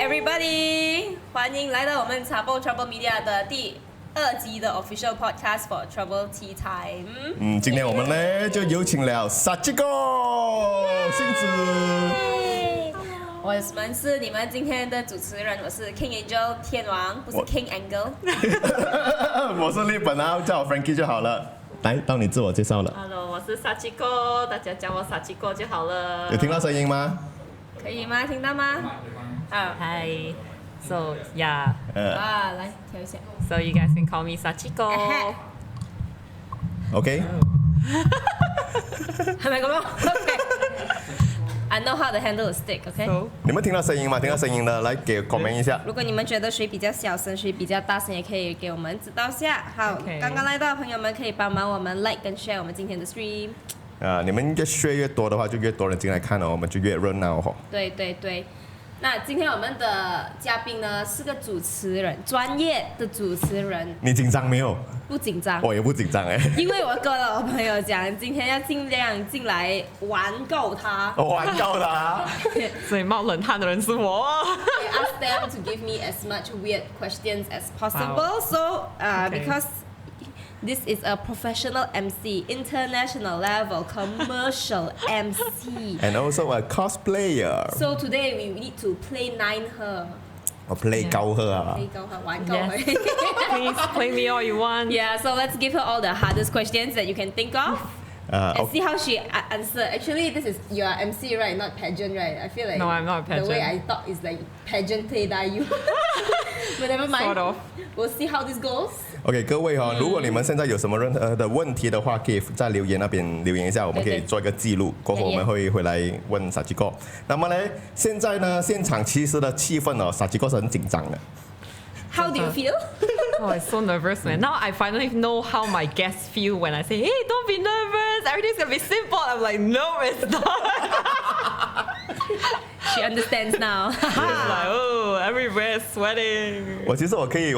everybody， 欢迎来到我们茶播 Trouble Media 的第2集的 official podcast for TroubleTeaTime。今天我们呢就有请了 Hsachiko 星子。我们是你们今天的主持人，我是 King Angel 天王，不是 King Angle。我是日本啊，叫我 Frankie 就好了。来，到你自我介绍了。Hello， 我是 Hsachiko， 大家叫我 Hsachiko 就好了。有听到声音吗？可以吗？听到吗？好。Hi。So yeah. 来调一下。So you guys can call me Hsachiko. OK。係咪咁樣 ？OK。I know how to handle a stick. OK。你们听到声音吗？听到声音的，来给 comment 一下。如果你们觉得谁比较小声，谁比较大声，也可以给我们指导下。好，刚刚来到的朋友们可以帮忙我们 like 跟 share 我们今天的 stream。你们越 share 越多的话，就越多人进来看了，我们就越热闹哦。对对对。那今天我们的嘉宾呢是个主持人，专业的主持人。你紧张没有？不紧张。我也不紧张哎。因为我跟我朋友讲，今天要尽量进来玩够他。玩够他。所以冒冷汗的人是我。I asked them to give me as much weird questions as possible. So, because this is a professional MC, international level, commercial MC. And also a cosplayer. So today we need to play 9her. Play 高her 啊。Play 高her，玩高her. Please play me all you want. Yeah, so let's give her all the hardest questions that you can think of. And see how she answer. Actually, this is you are MC, right? Not pageant, right? I feel like no, I'm not a pageant. The way I thought is like pageant play you. But never mind. Sort of. We'll see how this goes. OK， 各位如果你们现在有什么任何的问题的话，可以在留言那边留言一下，我们可以做一个记录。过后我们会回来问 Hsachiko。那么呢，现在呢，现场其实的气氛Hsachiko 是很紧张的。How do you feel? Oh, I'm so nervous, man. Now I finally know how my guests feel when I say, "Hey, don't be nervous. Everything's gonna be simple." I'm like, "No, it's not." She understands now. It's like, oh, everywhere is sweating.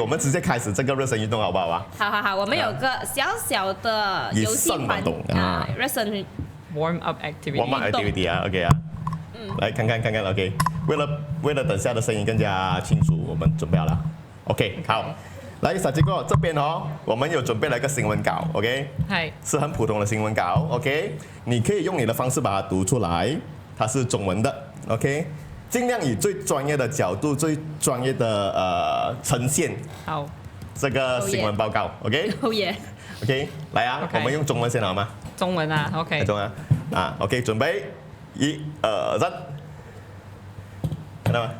我们直接开始这个热身运动好不好啊？好，我们有个小小的游戏环热身 warm up activity 啊 ，OK 啊。来看看 ，OK。为了等下的声音更加清楚，我们准备好了。OK， 好。来，Hsachiko这边我们有准备了一个新闻稿 ，OK， 是很普通的新闻稿 ，OK， 你可以用你的方式把它读出来，它是中文的 ，OK， 尽量以最专业的角度、最专业的呈现好这个新闻报告 ，OK， Oh yeah， OK， 来啊，我们用中文先好吗？中文啊 ，OK， 中文啊 ，OK， 准备，1、2、3，看到吗？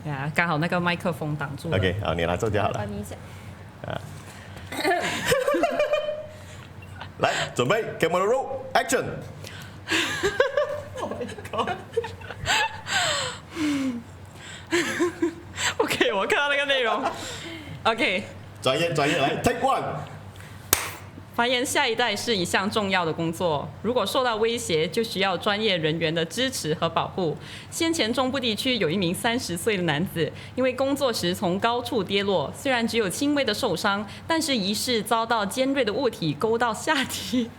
呀，刚好那个麦克风挡住了。 OK， 好，你来做就好了。帮你一下。来，准备 ，Camera roll action。Oh my god！ OK， 我看到那个内容。OK， 专业来 ，Take one。繁衍下一代是一项重要的工作，如果受到威胁，就需要专业人员的支持和保护。先前中部地区有一名30岁的男子，因为工作时从高处跌落，虽然只有轻微的受伤，但是疑似遭到尖锐的物体勾到下体。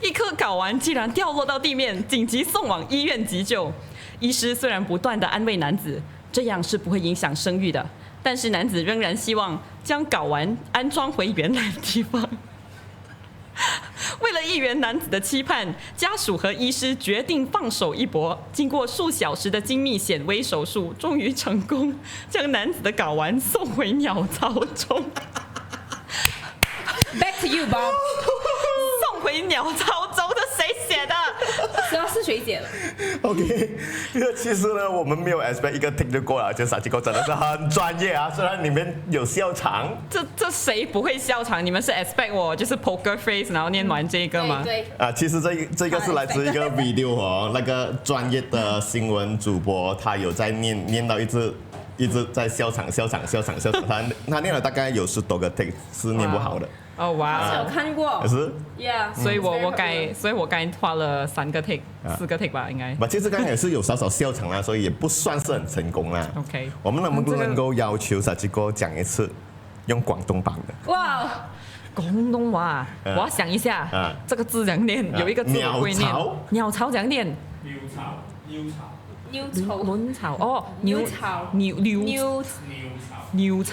一颗睾丸竟然掉落到地面，紧急送往医院急救。医师虽然不断地安慰男子，这样是不会影响生育的。但是男子仍然希望将睾丸安装回原来的地方。为了一圆男子的期盼，家属和医师决定放手一搏。经过数小时的精密显微手术，终于成功将男子的睾丸送回鸟巢中。Back to you, Bob。送回鸟巢中，这谁写的？是谁写的 ？OK， 其实呢，我们没有 expect 一个 take 就过了，就Hsachiko真的是很专业啊。虽然里面有笑场，这谁不会笑场？你们是 expect 我就是 poker face， 然后念完这个吗？对。其实这个是来自一个 video 那个专业的新闻主播，他有在念到一直在笑场，他念了大概有10多个 take， 是念不好的。哦哇！有看过。是。Yeah。所以我该花了3个 take， 4个 take 吧，应该。其实刚才也是有少少笑场啦，所以也不算是很成功啦。OK。我们能不能够要求Hsachiko讲一次用广东版的？哇！广东话，我要想一下，这个字怎样念？有一个字我会念。鸟巢怎样念？鸟巢。卵巢哦，牛巢牛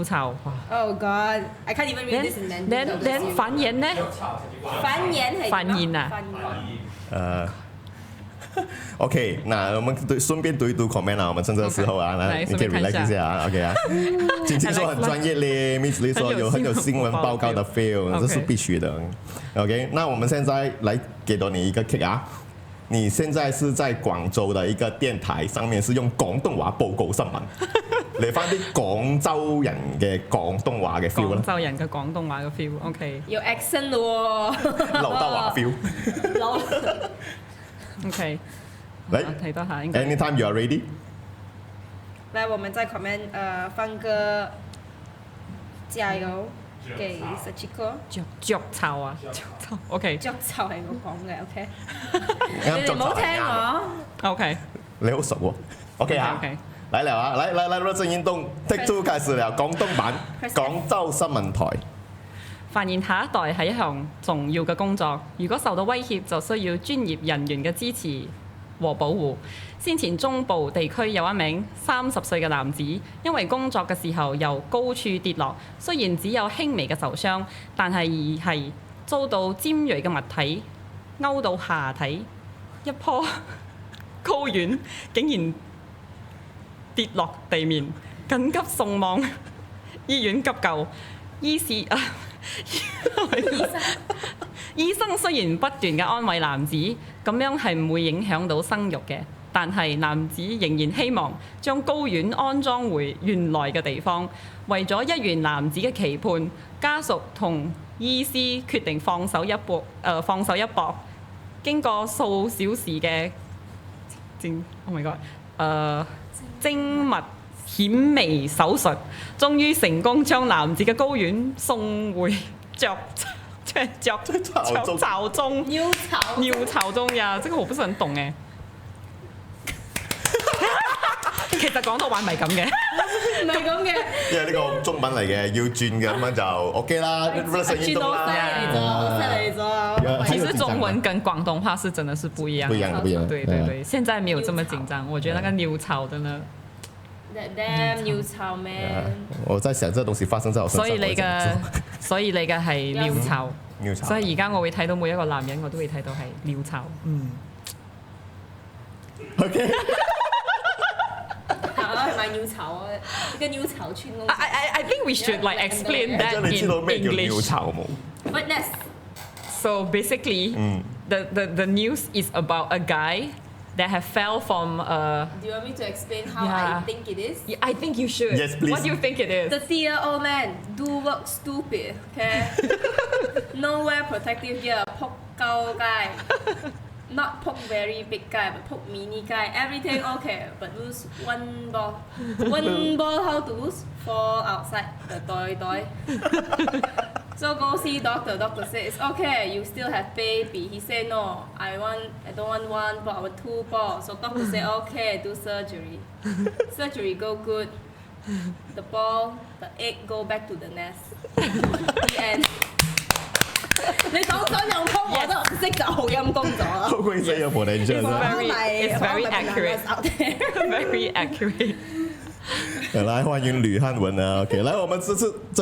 巢哇 Oh God, I can't even read this in Mandarin. Then 繁衍呢？繁衍啊OK， 那我们顺便读一读 comment 啊，我们趁这个时候啊，来你可以 relax 一下啊 ，OK 啊。晶晶说很专业嘞，Miss Lee 说很有新闻报告的 feel， 这是必须的。OK， 那我们现在來給到你一個 kick 啊，你現在是在廣州的一個電台，上面是用廣東話報告新聞，嚟翻啲廣州人嘅廣東話嘅 feel 啦。廣州人嘅廣東話嘅 feel，OK。有 accent 的喎。劉德華 feel。OK， 來睇多下應該。Anytime you are ready。來，我們在 comment 放個加油給 Hsachiko。雀巢啊，雀巢 OK。雀巢係我講嘅 ，OK。你哋唔好聽我。OK。你好熟喎。OK 啊。OK。來了啊，來，熱身運動 ，Take Two 開始了，廣東版，廣州新聞台。繁衍下一代係一項重要嘅工作，如果受到威脅，就需要專業人員嘅支持和保護。先前中部地區有一名30歲嘅男子，因為工作嘅時候由高處跌落，雖然只有輕微嘅受傷，但係遭到尖鋭嘅物體勾到下體，一棵高丸竟然跌落地面，緊急送往醫院急救。醫生雖然不斷嘅安慰男子，咁樣係唔會影響到生育嘅，但係男子仍然希望將睾丸安裝回原來嘅地方。為咗一圓男子嘅期盼，家屬同醫師決定放手一搏。經過數小時嘅精密顯微手術，終於成功將男子嘅睾丸送回雀巢中。尿巢中呀，這個我不是很懂誒。其實廣東話唔係咁嘅，唔係咁嘅。因為呢個中文嚟嘅，要轉嘅咁樣就 OK 啦，熱身運動啦。其實中文跟廣東話是真的是不一樣。不一樣，不一樣。對，現在沒有這麼緊張。我覺得那個尿巢真的。Damn 尿巢咩？我在想，這東西發生在我身上。所以你嘅係尿巢。尿巢。所以而家我會睇到每一個男人，我都會睇到係尿巢。OK。係咪尿巢啊？一個尿巢村公司。I think we should like explain that in English. 你知道咩叫尿巢冇 ？Witness. So basically, the news is about a guy that have fell from. Do you want me to explain how I think it is? Yeah, I think you should. Yes, please. What do you think it is? 30-year-old man do work stupid, okay? No wear protective gear, poke 高 guy. Not poke very big guy, but poke mini guy. Everything okay, but lose one ball. One ball how to lose? Fall outside the toy. So go see doctor. Doctor said it's okay. You still have baby. He said no. I don't want one ball. I want 2 balls. So doctor said okay. Do surgery. Surgery go good. The egg go back to the nest. The end. 你講咗又通，我都唔識就好陰功咗啦。好鬼死有 potential。It's very accurate. Very accurate. 來歡迎呂漢文啊 ，OK， 來我們正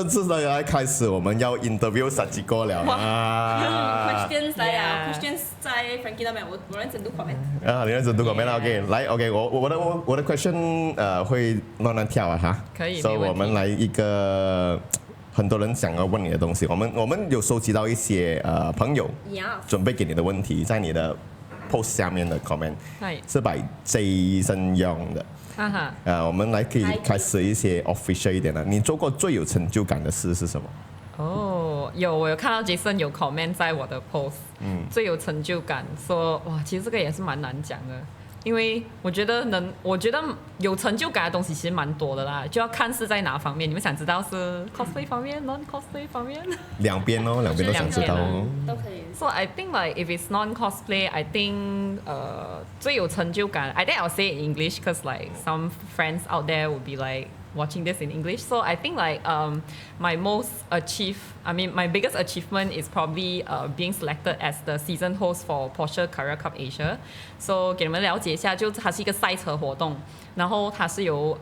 式的來開始，我們要 interview Hsachiko 了啊。Questions 來啊 ，questions 在 Frankie 那邊，我認真讀 comment。啊，你認真讀 comment 啦 ，OK， 來 OK， 我的 question 會亂亂跳啊哈。可以。所以我們來一個。很多人想要問你的東西，我們有收集到一些朋友準備給你的問題，在你的 post 下面的 comment 是 by J 生用的。我們來可以開始一些 official 一點的。你做過最有成就感的事是什麼？哦，我有看到 Jason 有 comment 在我的 post，最有成就感，說哇，其實這個也是蠻難講的。因為我覺得有成就感的東西其實蠻多的啦，就要看是在哪方面。你們想知道是 cosplay 方面、non-cosplay 方面？兩邊哦，兩邊都想知道哦。都可以。So I think like if it's non-cosplay, I think 最有成就感 I think I'll say it in English because like some friends out there would be like watching this in English. So I think like my biggest achievement is probably being selected as the season host for Porsche Carrera Cup Asia. So 给你们了解一下，就它是一个赛车活动，然后它是由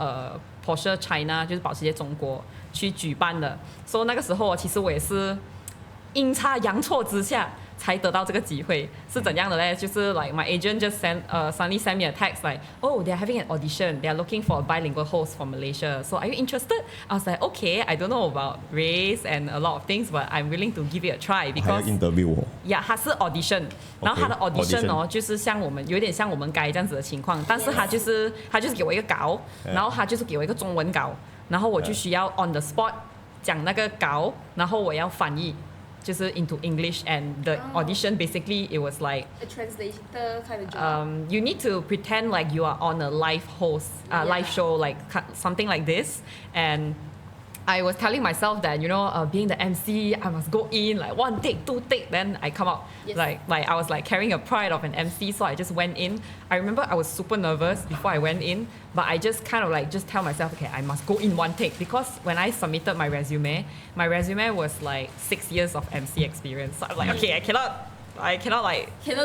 Porsche China 就是保时捷中国去举办的。So 那个时候其实我也是阴差阳错之下才得到这个机会，是怎样的呢？就是 like my agent just suddenly sent me a text like, oh, they're having an audition. They're looking for a bilingual host from Malaysia. So are you interested? I was like, okay, I don't know about race and a lot of things, but I'm willing to give it a try because 还要 interview 我。Yeah， 它是 audition， 然后它的 audition 哦，就是像我们有点像我们该这样子的情况，但是他就是给我一个稿，然后他就是给我一个中文稿，然后我就需要 on the spot 讲那个稿，然后我要翻译。就是 into English, and the audition basically it was like a translator kind of job. You need to pretend like you are on a live live show, like something like this, and I was telling myself that being the MC, I must go in like 1 take, 2 take, then I come out. Yes. Like I was like carrying a pride of an MC, so I just went in. I remember I was super nervous before I went in, but I just kind of like just tell myself, okay, I must go in 1 take, because when I submitted my resume was like 6 years of MC experience. So I'm like, okay, I cannot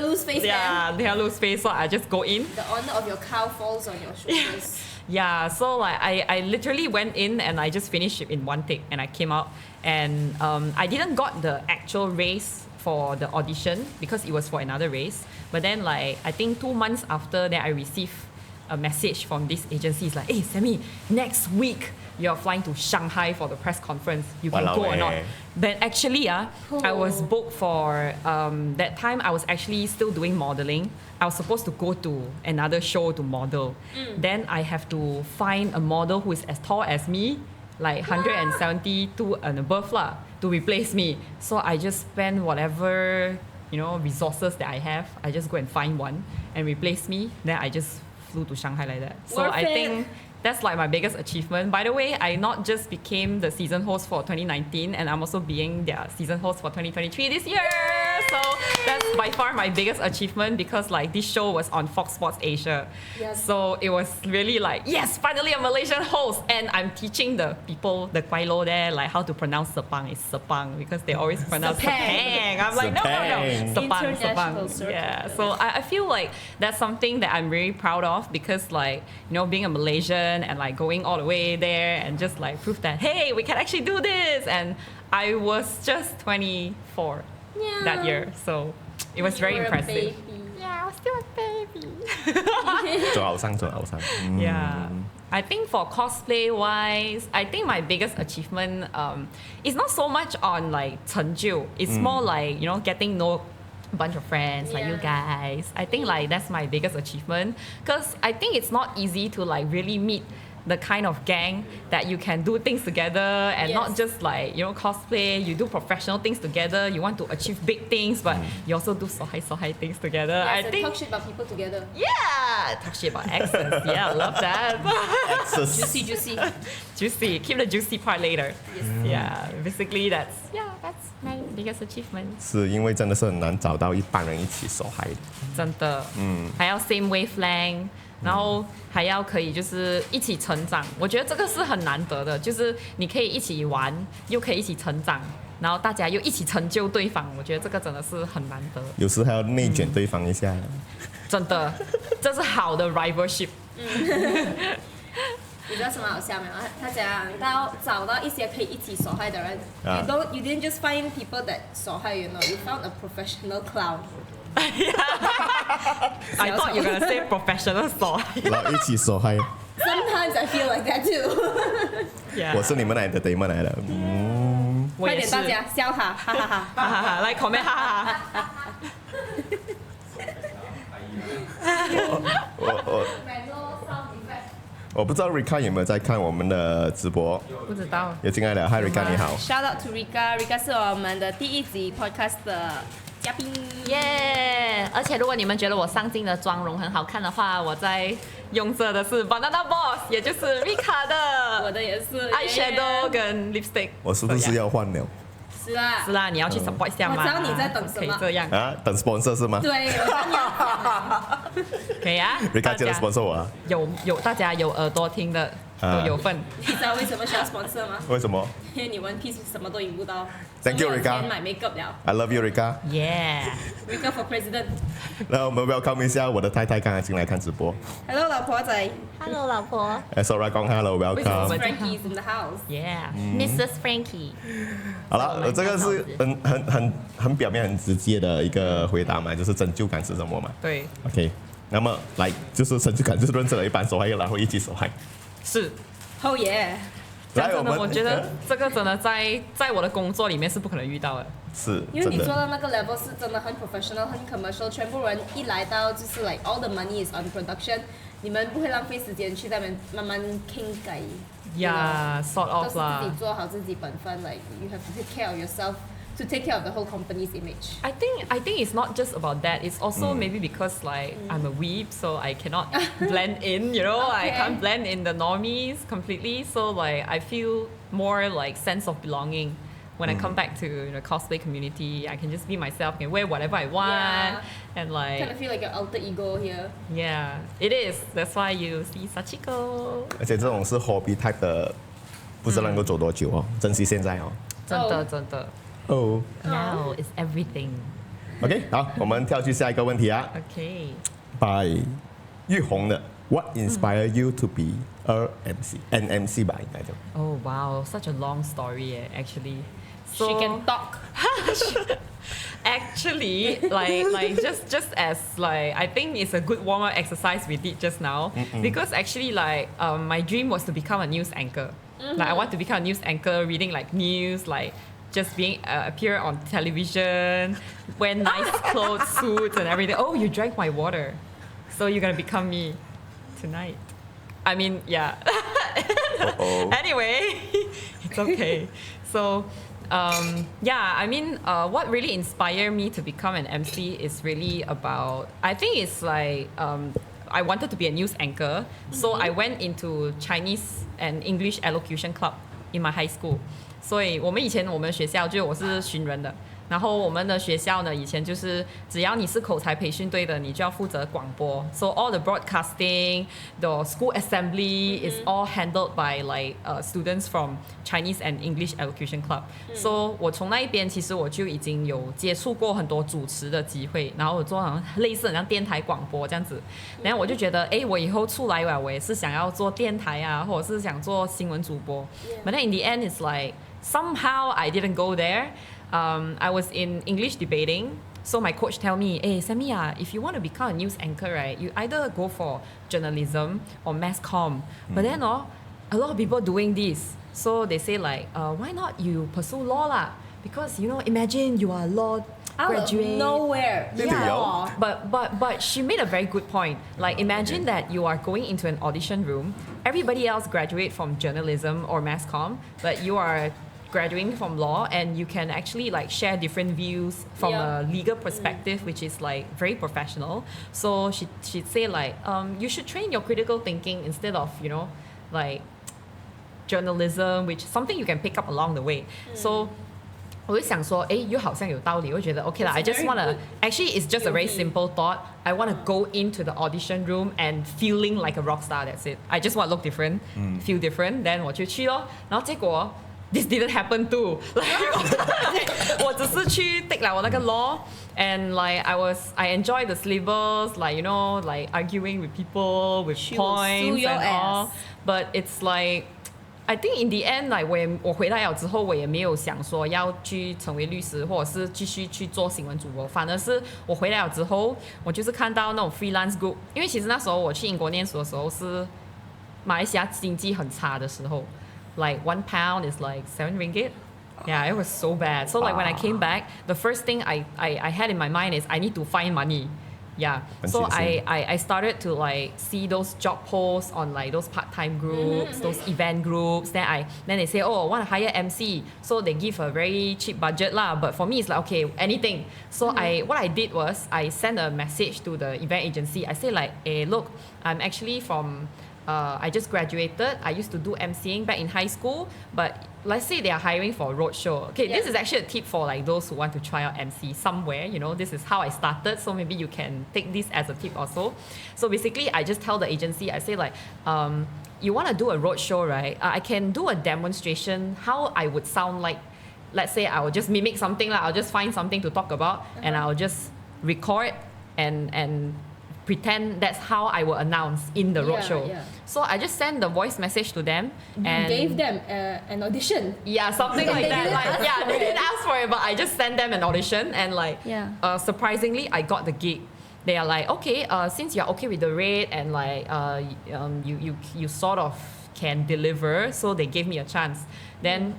lose face. Yeah, cannot lose face. So I just go in. The honor of your cow falls on your shoulders. Yeah, so like I literally went in and I just finished it in 1 take, and I came out, and I didn't got the actual race for the audition because it was for another race. But then like I think 2 months after that, I received a message from this agency. It's like, hey Sammy, next week you're flying to Shanghai for the press conference. You can go or not. But actually I was booked for that time. I was actually still doing modeling. I was supposed to go to another show to model. Then I have to find a model who is as tall as me, like 172 and above lah, to replace me. So I just spend whatever resources that I have. I just go and find one and replace me. Then I just flew to Shanghai like that. So I think that's like my biggest achievement. By the way, I not just became the season host for 2019, and I'm also being their season host for 2023 this year. So that's by far my biggest achievement, because like this show was on Fox Sports Asia. Yes. So it was really like, yes, finally a Malaysian host, and I'm teaching the people, the Kwailo there, like how to pronounce Sepang is Sepang, because they always pronounce Sepang. I'm like, no. Sepang. Yeah. So I feel like that's something that I'm very proud of, because like, being a Malaysian and like going all the way there and just like prove that, hey, we can actually do this. And I was just 24 that year, so it was very impressive. Yeah, I was still a baby. 做後生 Yeah. I think for cosplay wise, I think my biggest achievement is not so much on like 成就. It's more like, getting know a bunch of friends like you guys. I think like that's my biggest achievement, because I think it's not easy to like really meet the kind of gang that you can do things together, and not just like cosplay. You do professional things together. You want to achieve big things, but you also do sohai things together. Yes, I think talk shit about people together. Yeah, talk shit about exes. Yeah, I love that. Exes. Juicy. Keep the juicy part later. Yes. Yeah, basically that's my biggest achievement. 是因为真的是很难找到一般人一起手嗨的。真的，还要 same wavelength。然后还要可以就是一起成长，我觉得这个是很难得的，就是你可以一起玩，又可以一起成长，然后大家又一起成就对方，我觉得这个真的是很难得。有时还要内卷对方一下。真的，这是好的 rivalship。你知道什么好笑没有？他讲找到一些可以一起手嗨的人。You didn't just find people that 手嗨，you found a professional clown. I thought you were gonna say professional 手嗨。然后一起手嗨。Sometimes I feel like that too. 我是你们的 entertainment 来的。快点大家笑他，哈哈哈，哈哈哈，来 comment 哈哈。我不知道 Rika 有没有在看我们的直播？不知道。有进来了 ，Hi Rika 你好。Shout out to Rika 是我们的第1集 podcast 的嘉宾。耶！而且如果你们觉得我上镜的妆容很好看的话，我在用着的是 Banana Boss， 也就是 Rika 的。我的也是 eyeshadow 跟 lipstick。我是不是要换了？是啦，你要去 support 一下吗？我知道你在等什么。可以这样啊？等 sponsor 是吗？对，可以啊。Rika 接着 sponsor 我啊。有大家有耳朵听的，都有份。你知道为什么需要 sponsor 吗？为什么因为你玩 Peace 什么都赢不到。？Thank you, 没有 Rika. 钱买 makeup 了。 I love you, Rika. Yeah. Rika for president. 那我们 welcome 一下我的太太，刚才进来看直播。Hello 老婆仔。 Hello，老婆。Sora 讲 hello 为什么 welcome。 Frankie's in the house？ Yeah. Mrs. Frankie。好了，这个是很表面很直接的一个回答嘛，就是成就感是什么嘛？对。OK， 那么来就是成就感就是认识了一般受害人，然后一起受害。是。Oh yeah。来，真的，我觉得这个真的在我的工作里面是不可能遇到的。是，因为你做到那个 level 是真的很 professional 很 commercial， 全部人一来到就是 like all the money is on production， 你们不会浪费时间去那边慢慢傾偈。Yeah, sort of 啦。都是自己做好自己本分 ，like you have to take care of yourself to take care of the whole company's image. I think it's not just about that. It's also maybe because like I'm a weeb, so I cannot blend in. You know, I can't blend in the normies completely. So like I feel more like sense of belonging when I come back to the cosplay community. I can just be myself, can wear whatever I want, and like kind of feel like your alter ego here. Yeah, it is. That's why you see Hsachiko. 而且这种是 hobby type 的，不知道能够走多久哦，珍惜现在哦。真的。哦。Now is everything. OK， 好，我们跳去下一个问题啊。Okay. By 玉红的 What inspired you to be a MC？An MC 吧，应该就。Oh wow, such a long story actually. So, She can talk. Actually, like just as like I think it's a good warm-up exercise we did just now because actually like my dream was to become a news anchor. Like I want to become a news anchor, reading like news, like just being appear on television, wear nice clothes, suits and everything. Oh, you drank my water, so you're gonna become me tonight. I mean, yeah. Anyway, it's okay. So. Yeah, I mean, what really inspired me to become an MC is really about, I think it's like, I wanted to be a news anchor. So I went into Chinese and English elocution club in my high school. 所以我们以前我们学校就我是巡人的，然后我们的学校呢以前就是只要你是口才培训队的，你就要负责广播。So all the broadcasting, the school assembly is all handled by like students from Chinese and English elocution club. So 我从那一边其实我就已经有接触过很多主持的机会，然后我做好像类似很像电台广播这样子。然后我就觉得，我以后出来我也是想要做电台啊，或者是想做新闻主播。But then in the end, it's like somehow I didn't go there. I was in English debating, so my coach tell me, "Hey, Samia, if you want to become a news anchor, right, you either go for journalism or mass comm." But then, a lot of people doing this, so they say like, "Why not you pursue law lah? Because imagine you are a law graduate." Out of nowhere. Yeah. But she made a very good point. Like imagine that you are going into an audition room. Everybody else graduate from journalism or mass comm, but you are graduating from law, and you can actually like share different views from a legal perspective, which is like very professional. So she'd say like, you should train your critical thinking instead of like journalism, which is something you can pick up along the way. So 我就想说，又好像有道理，我觉得 OK 啦。I just wanna actually it's just a very simple thought. I wanna go into the audition room and feeling like a rock star. That's it. I just wanna look different, feel different. Then 我就去咯，然后结果this didn't happen too. Like 我只是去 take 了我那个 law, and like I enjoy the syllabus, like like arguing with people with points and all. But it's like I think in the end, like 我回来了之后，我也没有想说要去成为律师，或者是继续去做新闻主播。反而是我回来了之后，我就是看到那种 freelance group， 因为其实那时候我去英国念书的时候是马来西亚经济很差的时候。Like 1 pound is like 7 ringgit. Yeah, it was so bad. So like when I came back, the first thing I had in my mind is I need to find money. Yeah. So I started to like see those job posts on like those part-time groups, those event groups. Then they say, oh, I want to hire MC. So they give a very cheap budget lah. But for me, it's like, okay, anything. So what I did was I sent a message to the event agency. I say like, hey, look, I'm actually from I just graduated. I used to do emceeing back in high school, but let's say they are hiring for a roadshow. Okay, this is actually a tip for like those who want to try out MC somewhere. You know, this is how I started, so maybe you can take this as a tip also. So basically, I just tell the agency, I say like, you want to do a roadshow, right? I can do a demonstration how I would sound like. Let's say I will just mimic something, like I'll just find something to talk about, and I'll just record and pretend that's how I will announce in the roadshow. Yeah. So I just send the voice message to them and gave them an audition. Yeah, something like that. Like, yeah, they didn't ask for it, but I just sent them an audition, and like surprisingly, I got the gig. They are like, okay, since you're okay with the rate and like you sort of can deliver, so they gave me a chance. Then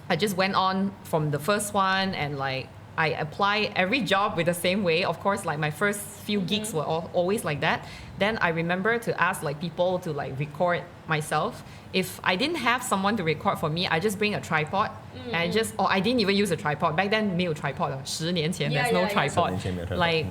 I just went on from the first one and like. I apply every job with the same way. Of course, like my first few gigs were always like that. Then I remember to ask like people to like record myself. If I didn't have someone to record for me, I just bring a tripod and I didn't even use a tripod. Back then 没有 tripod 10年前 there's no tripod. Like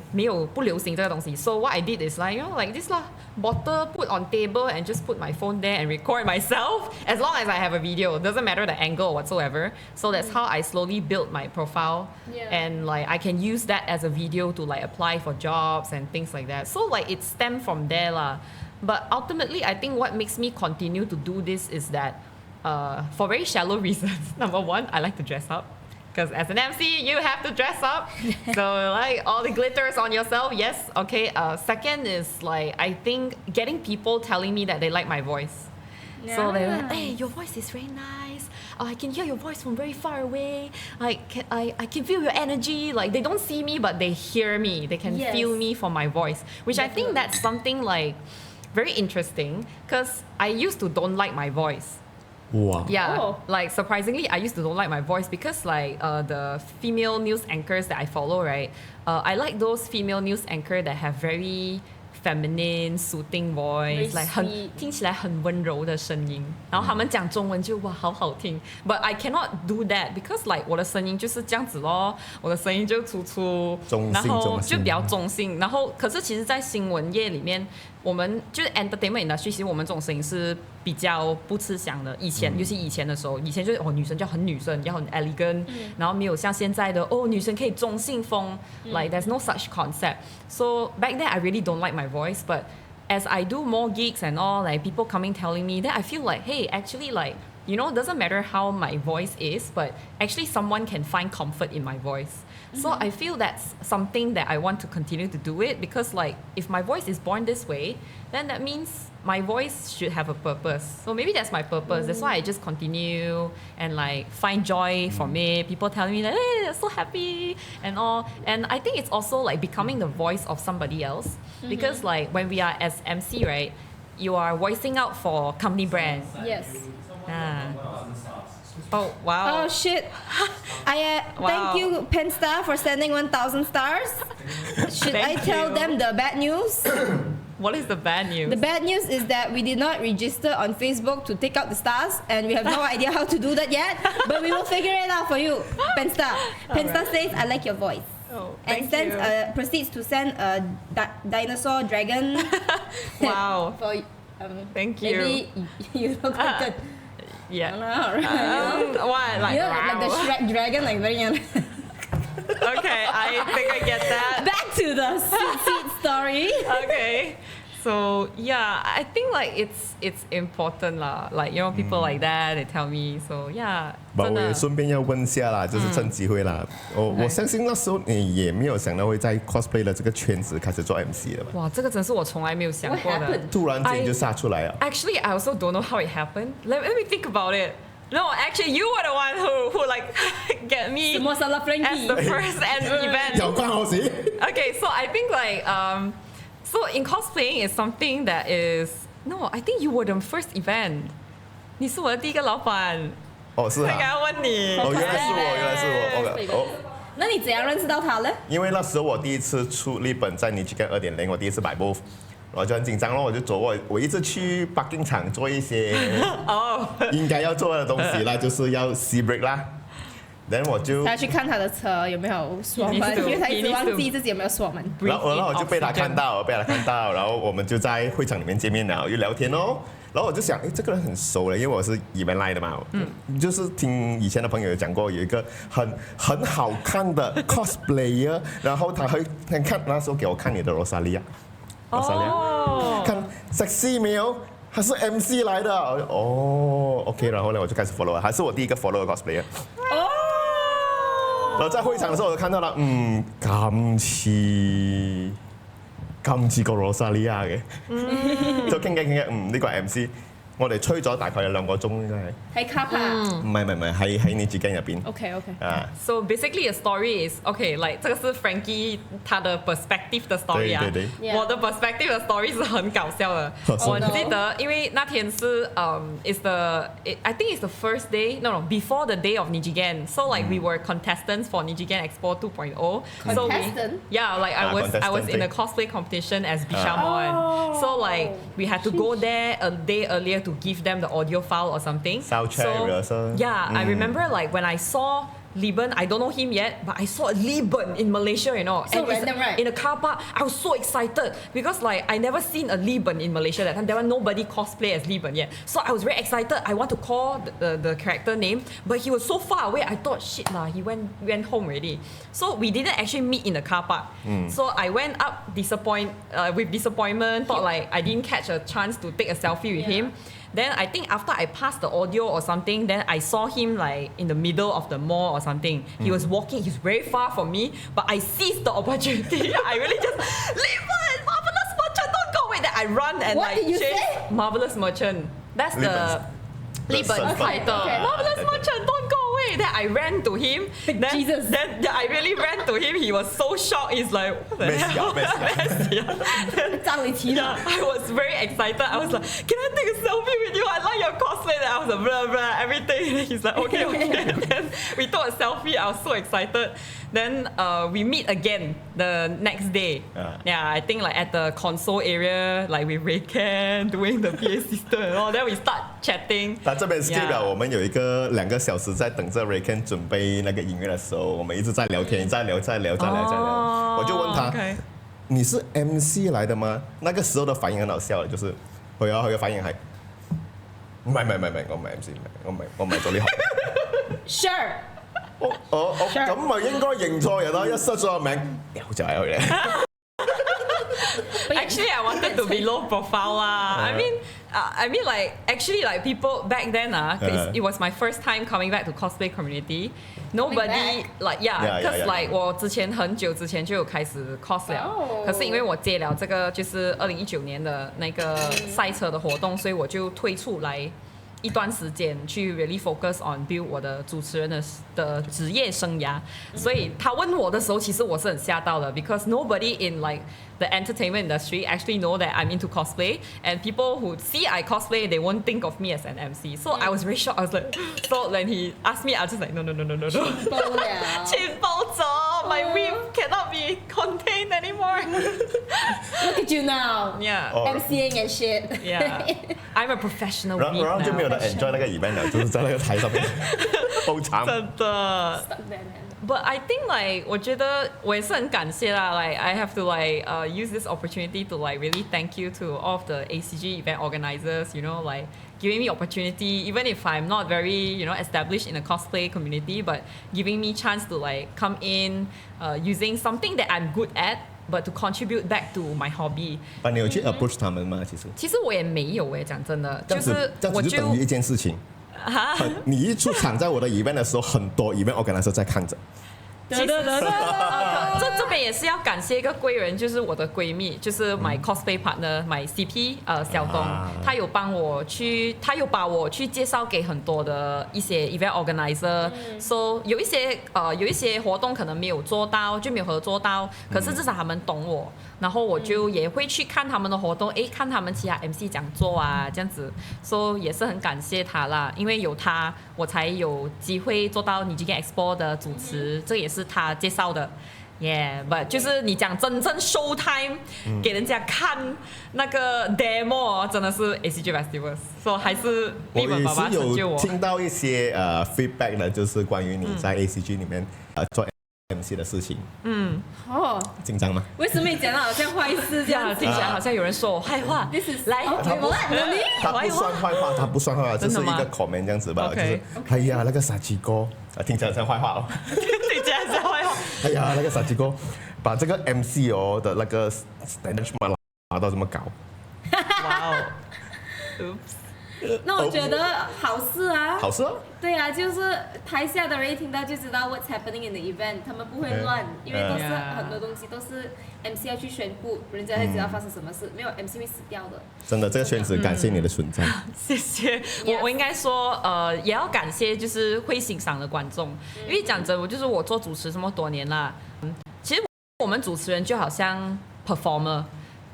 不流行这个东西. So what I did is like, you know, like this lah, bottle put on table and just put my phone there and record myself. As long as I have a video, doesn't matter the angle or whatsoever. So that's how I slowly built my profile. And like I can use that as a video to like apply for jobs and things like that. So like it stemmed from there lah. But ultimately, I think what makes me continue to do this is that for very shallow reasons. Number one, I like to dress up. Because as an MC, you have to dress up. So like all the glitters on yourself, yes, okay. Second is like, I think getting people telling me that they like my voice. Yeah. So they're like, hey, your voice is very nice. I can hear your voice from very far away. I can feel your energy. Like they don't see me, but they hear me. They can feel me from my voice. Which I think that's something like very interesting because I used to don't like my voice. Wow. Yeah, like surprisingly, I used to don't like my voice because like the female news anchors that I follow, right? I like those female news anchors that have very feminine, soothing voice, like 听起来很温柔的声音，然后他们讲中文就哇好好听。But I cannot do that because like 我的声音就是这样子咯，我的声音就粗，然后就比较中性。然后可是其实，在新闻业里面，我们就是 entertainment industry， 其实我们这种声音是比较不吃香的。以前，尤其以前的时候，以前就是女生就很女生，要很 elegant，然后没有像现在的女生可以中性风，like there's no such concept. So back then I really don't like my voice, but as I do more gigs and all, like people coming telling me, then I feel like, hey, actually like, you know, doesn't matter how my voice is, but actually someone can find comfort in my voice. So I feel that's something that I want to continue to do it because like if my voice is born this way, then that means my voice should have a purpose. So maybe that's my purpose. That's why I just continue and like find joy from it. People telling me that, hey, they're so happy and all. And I think it's also like becoming the voice of somebody else. Because like when we are as MC, right, you are voicing out for company brands. Yes. Oh, wow. Oh, shit. Thank you, Penstar, for sending 1,000 stars. Should I tell them the bad news? What is the bad news? The bad news is that we did not register on Facebook to take out the stars, and we have no idea how to do that yet. But we will figure it out for you, Penstar. Penstar says, I like your voice. Oh, and proceeds to send a dinosaur dragon. Wow. Thank you. Maybe you look like good. Yeah. What? Like, like the Shrek dragon, like very young. Okay, I think I get that. Back to the seed story. Okay. So yeah, I think like it's important lah. Like you know, people like that they tell me. So yeah. 我也顺便要问一下啦，就是趁机会啦。我相信那时候你也没有想到会在 cosplay 的这个圈子开始做 MC 的吧？哇，这个真是我从来没有想过的。突然间就杀出来了。Actually, I also don't know how it happened. Let me think about it. No, actually, you were the one who like get me as the first event. Okay, so I think like so in cosplaying is something that is no, I think you were the first event. 你是我的第一个老板。哦，是啊。才刚问你。哦，原来是我。那你怎样认识到他呢？因为那时候我第一次出日本，在Hsachiko 2.0，我第一次摆 booth。我就很紧张咯，我就走我一直去 parking 场做一些应该要做的东西啦，就是要 sea break 啦。然后我就他去看他的车有没有锁门，因为他一直忘记自己有没有锁门。然后我就被他看到，然后我们就在会场里面见面了，又聊天哦。然后我就想，这个人很熟了，因为我是event来的嘛，就是听以前的朋友有讲过，有一个很好看的 cosplayer， 然后他看那时候给我看你的罗莎莉亚，看 sexy 没有？他是 MC 来的哦 ，OK， 然后呢我就开始 follow， 还是我第一个 follow 的 cosplayer。然後在會場嘅時候，我就看到啦，今次個羅莎莉亞嘅，就傾偈，呢個係 MC， 我哋吹咗大概有2個鐘應該係。喺卡帕？唔係，喺你自己入邊。OK。So basically a story is okay，like 這個是 Frankie 他的 perspective 的 story 啊。對。我的 perspective 的 story 是很搞笑的。我記得，因為那天是I think it's the first day before the day of Nijigen. So like we were contestants for Nijigen Expo 2.0. So like I was in a cosplay competition as Bishamon. So like we had to go there a day earlier to give them the audio file or something. I remember like when I saw Liban, I don't know him yet, but I saw Liban in Malaysia, So random, right? In a car park. I was so excited because like I never seen a Liban in Malaysia that time. There was nobody cosplay as Liban yet. So I was very excited. I want to call the character name, but he was so far away. I thought, shit lah, he went home already. So we didn't actually meet in the car park. So I went up with disappointment, thought like I didn't catch a chance to take a selfie with him. Then I think after I passed the audio or something, then I saw him like in the middle of the mall or something. He was walking, he's very far from me, but I seized the opportunity. I really just, Liban, Marvelous Merchant, don't go away. Then I run and what did you chase say? Marvelous Merchant. That's the Liban title. Okay. Marvelous Merchant, don't go away. Then I ran to him. Then I really ran to him. He was so shocked. He's like, what the hell? I was very excited. I was like, can I take a selfie with you? I like your cosplay. Then I was like, blah, blah, everything. And he's like, okay. And then we took a selfie. I was so excited. Then we meet again the next day. I think like at the console area, like with Raycan doing the PA system and all. Then we start chatting. 但这边 skip 了，我们有2个小时在等着 Raycan 准备那个音乐的时候，我们一直在聊天，在聊。我就问他，你是 MC 来的嗎？那個時候的反應很好笑，就是佢嘅反應係唔係，我唔係 MC， 我唔係做呢行。Sure。咁咪應該認錯人咯，一失咗個名，屌就係佢咧。Actually, I wanted to be low profile lah. I mean, like actually, like people back then, it was my first time coming back to cosplay community. Nobody like because like 我之前很久之前就有开始 cos 了，可是因为我接了这个就是2019年的那个赛车的活动，所以我就退出来一段时间去 really focus on build 我的主持人的职业生涯。所以他问我的时候，其实我是很吓到的 because nobody in like the entertainment industry actually know that I'm into cosplay, and people who see I cosplay, they won't think of me as an MC. So I was very shocked. I was like, so when he asked me, I was just like, no. 钱包走 my whip cannot be contained anymore. Look at you now. MCing and shit. I'm a professional. 然後就沒有得 enjoy 那個 event 了，就是在那個台上面，好慘。真的。But I think like 我覺得我也是很感謝啦 like I have to like use this opportunity to like really thank you to all of the ACG event organizers, like giving me opportunity even if I'm not very established in a cosplay community, but giving me chance to like come in using something that I'm good at, but to contribute back to my hobby. 但你有去 approach 他們嗎？其實我也沒有講真的，就是我就等於一件事情。你一出場在我的 event 的時候，很多 event organizer 在看着。其實這邊也是要感謝一個貴人，就是我的閨蜜，就是 my cosplay partner my CP 小東，他有把我去介紹給很多的一些 event organizer， so 有一些活動可能沒有做到，就沒有合作到，可是至少他們懂我，然後我就也會去看他們的活動，看他們其他 MC 講座啊，這樣子， so 也是很感謝他啦，因為有他，我才有機會做到Nijigen Expo 的主持，這也是他介紹的。Yeah，but 就是你讲真正 show time，给人家看那个 demo，真的是 ACG Festivals，所以还是立本爸爸成就我。我也是有听到一些feedback 的，就是关于你在 ACG 里面做 MC 的事情。紧张吗？为什么你讲的好像坏事这样？听起来好像有人说我坏话。来，他不算坏话，他不算坏话，这是一个 comment 这样子吧，就是哎呀那个Hsachiko，听起来像坏话哦。听起来像坏话。哎呀那个Hsachiko，把这个 MC 的那个 standard 拿到这么高。哇哦 ，Oops。那我觉得好事啊，好事啊。对啊，就是台下的人一听到就知道 what's happening in the event， 他们不会乱，因为都是很多东西都是 MC 要去宣布，人家才知道发生什么事，没有 MC 会死掉的。真的，这个圈子感谢你的存在。谢谢，我应该说，也要感谢就是会欣赏的观众，因为讲真，我做主持这么多年啦，其实我们主持人就好像 performer。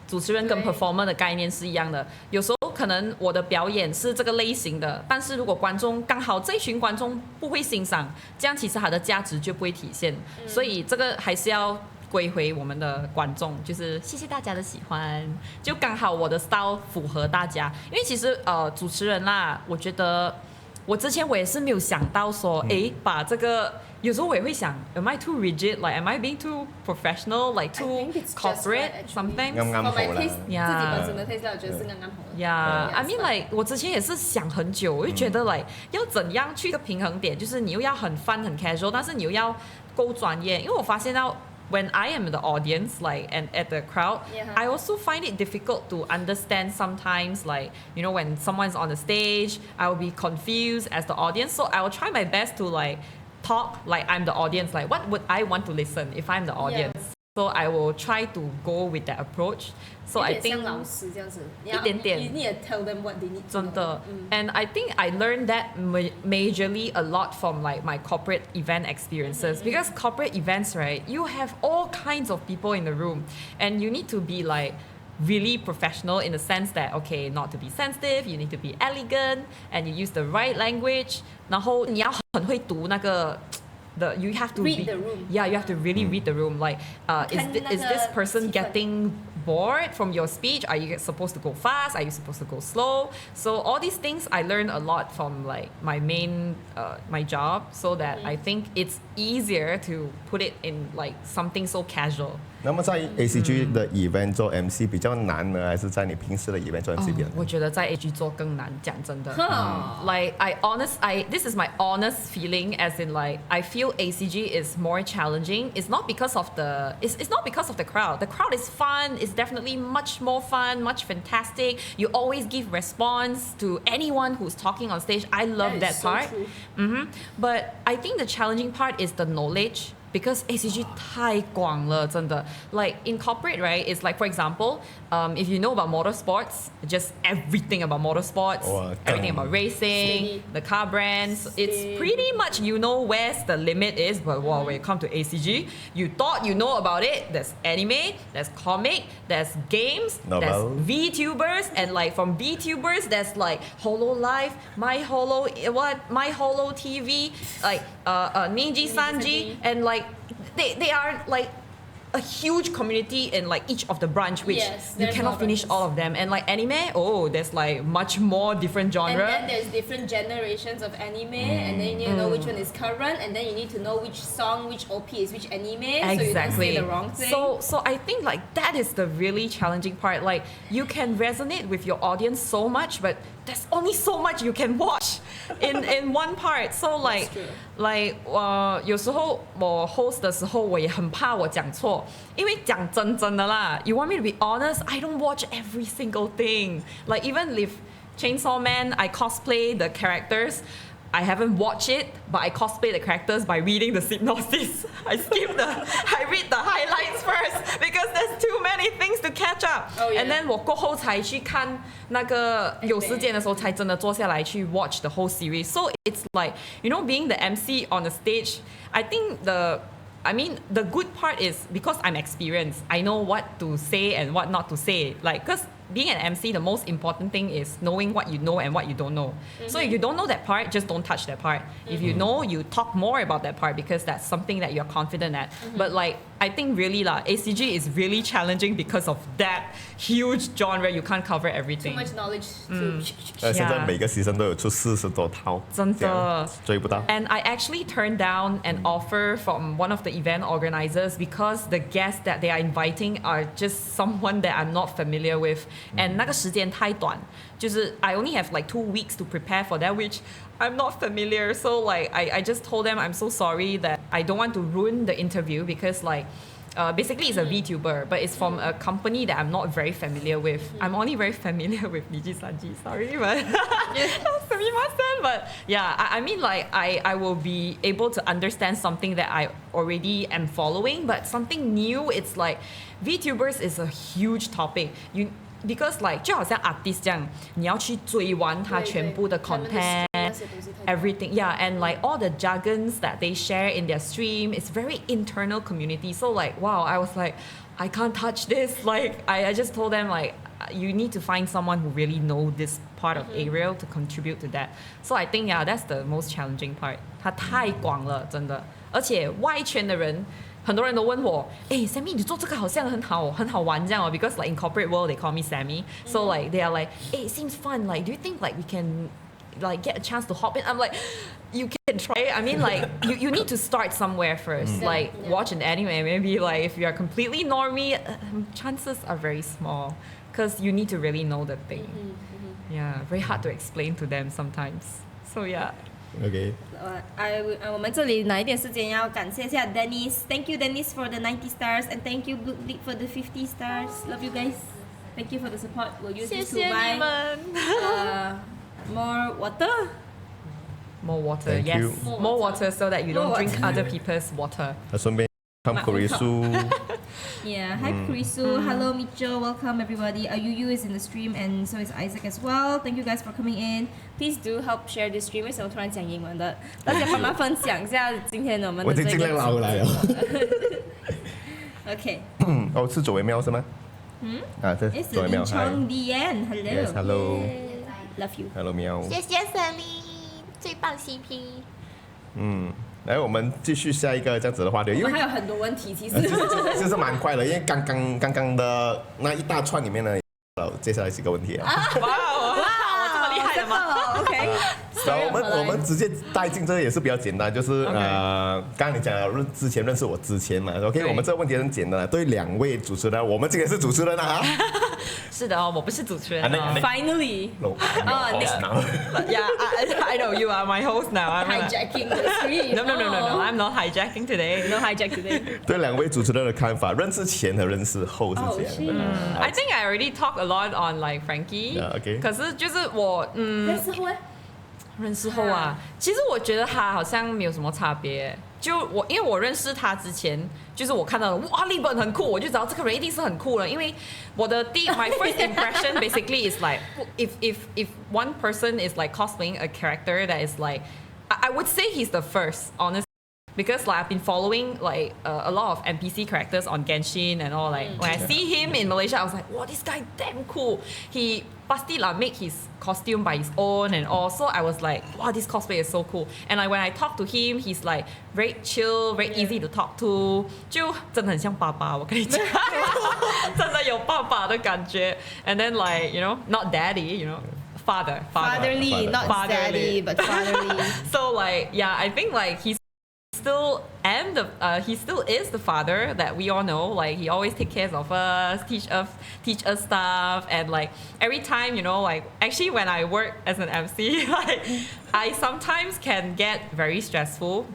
主持人跟 performer 的概念是一样的，有时候可能我的表演是这个类型的，但是如果观众刚好这一群观众不会欣赏，这样其实它的价值就不会体现，所以这个还是要归回我们的观众，就是谢谢大家的喜欢，就刚好我的 style 符合大家，因为其实主持人啦，我觉得我之前我也是没有想到说，把这个。有时候我也会想 ，Am I too rigid? Like, am I being too professional? Like too corporate? Something? 啱啱好啦。自己本身的 taste 我觉得是啱啱好的。I mean, like 我之前也是想很久，我就觉得 like 要怎样去一个平衡点，就是你又要很 fun 很 casual， 但是你又要够专业，因为我发现到。When I am the audience, like, and at the crowd, I also find it difficult to understand sometimes, like, when someone's on the stage, I will be confused as the audience. So I will try my best to, like, talk like I'm the audience. Like, what would I want to listen if I'm the audience? So I will try to go with that approach. So I think 像老师这样子，一点点 you need to tell them what they need to know. 真的 and I think I learned that majorly a lot from like my corporate event experiences because corporate events, right, you have all kinds of people in the room and you need to be like really professional in the sense that okay, not to be sensitive, you need to be elegant and you use the right language. 然后你要很会读那个you have to read the room. Yeah, you have to really read the room. Like, is this person getting bored from your speech? Are you supposed to go fast? Are you supposed to go slow? So all these things I learned a lot from like my main my job. So that I think it's easier to put it in like something so casual. 那么在 ACG 的 event 做 MC 比较难呢，还是在你平时的 event 做 MC 比较难？我觉得在 ACG 做更难，讲真的。Like this is my honest feeling, as in like I feel ACG is more challenging. It's not because of it's not because of the crowd. The crowd is fun. It's definitely much more fun, much fantastic. You always give response to anyone who's talking on stage. I love that part. But I think the challenging part is the knowledge. Because ACG 太广了，真的。Like in corporate, right? It's like, for example, if you know about motorsports, just everything about motorsports, everything about racing, the car brands. It's pretty much you know where's the limit is. But when you come to ACG, you thought you know about it. There's anime, there's comic, there's games, there's VTubers, and like from VTubers, there's like HoloLive, My Holo TV, like Niji Sanji, and like they are like a huge community in like each of the branch, which you cannot finish all of them. And like anime, there's like much more different genre. And then there's different generations of anime, and then you need to know which one is current, and then you need to know which song, which OP is which anime, exactly. So you don't say the wrong thing. So I think like that is the really challenging part. Like you can resonate with your audience so much, but there's only so much you can watch in one part. So like 有时候我 host 的时候我也很怕我讲错，因为讲真的啦 you want me to be honest, I don't watch every single thing. Like even if Chainsaw Man, I cosplay the characters. I haven't watched it, but I cosplay the characters by reading the synopsis. I read the highlights first because there's too many things to catch up. And then 我过后才去看那个有时间的时候才真的坐下来去 watch the whole series. So it's like, being the MC on the stage, I think the good part is because I'm experienced, I know what to say and what not to say. Like, because being an MC, the most important thing is knowing what you know and what you don't know. So if you don't know that part, just don't touch that part. If you know, you talk more about that part because that's something that you're confident at. But like, I think really ACG is really challenging because of that huge genre. You can't cover everything. Too much knowledge. 现在每个season都有出40多套，真的追不到。And I actually turned down an offer from one of the event organizers because the guests that they are inviting are just someone that I'm not familiar with. And 那个时间太短，就是 I only have like 2 weeks to prepare for that, which I'm not familiar. So like I just told them I'm so sorry that I don't want to ruin the interview because like basically it's a VTuber, but it's from a company that I'm not very familiar with. I'm only very familiar with Niji Sanji, sorry, but but yeah, I mean like I will be able to understand something that I already am following, but something new, it's like VTubers is a huge topic. Because like 就好像 artist 这样，你要去追完它全部的 content, everything, yeah, and like all the jargons that they share in their stream, it's very internal community. So like, wow, I was like, I can't touch this. Like, I just told them like, you need to find someone who really know this part of Ariel to contribute to that. So I think yeah, that's the most challenging part. 它太广了，真的，而且外圈的人。很多人都问我，Sammy 你做这个好像很好玩这样哦 ，because like in corporate world they call me Sammy, so like they are like, it seems fun. Like, do you think like we can like get a chance to hop in? I'm like, you can try. I mean like you need to start somewhere first. Like watch an anime. Maybe like if you are completely normie, chances are very small because you need to really know the thing. Yeah, very hard to explain to them sometimes. So yeah. Okay. 我们这里拿一点时间要感谢一下 Dennis. Thank you Dennis for the 90 stars and thank you Blue League for the 50 stars. Love you guys. Thank you for the support. We'll use this to buy more water. More water, Thank yes. you. More water so that you don't drink other people's water. 顺便看 Kurisu. Yeah, hi Kurisu. Hello Micho. Welcome everybody. Yuyu is in the stream and so is Isaac as well. Thank you guys for coming in. Please do help share this stream. 为什么突然讲英文的？大家帮忙分享一下今天我们的这个。我已经尽量捞来了。Okay. 哦，是左为喵是吗？这左为喵。Hi. Diane. Hello. Yes, hello. Love you. Hello 喵。谢谢 Sally， 最棒 CP。来，我们继续下一个这样子的话题，因为我们还有很多问题，其实就是蛮快的，因为刚刚的那一大串里面呢，接下来几个问题啊。哇，我这么厉害的吗 ？OK。然后我们直接带进这个也是比较简单，就是刚刚你讲了之前认识我之前嘛 ，OK， 我们这个问题很简单，对2位主持人，我们这个是主持人啊。是的哦，我不是主持人。Finally. Yeah, I know you are my host now. I'm hijacking the screen. No, I'm not hijacking today. No hijack today. 对2位主持人的看法，认识前和认识后是这样的。I think I already talked a lot on like Frankie. Yeah, okay. 可是就是我认识后认识后啊，其实我觉得他好像没有什么差别。就因为我认识他之前，就是我看到了哇，立本很酷，我就知道这个人一定是很酷了。因为我的my first impression basically is like if one person is like cosplaying a character that is like I would say he's the first, honestly. Because like I've been following like a lot of NPC characters on Genshin and all. Like when I see him in Malaysia, I was like, wow, this guy damn cool. He pasti make his costume by his own and all. So I was like, wow, this cosplay is so cool. And like when I talk to him, he's like very chill, very easy to talk to. 就真的很像爸爸，我跟你讲，真的有爸爸的感觉。And then like you know, not daddy, you know. Fatherly, not daddy, but fatherly. So like yeah, I think like he still is the father that we all know. Like he always take care of us, teach us stuff, and like every time, you know, like actually when I work as an MC, like I sometimes can get very stressful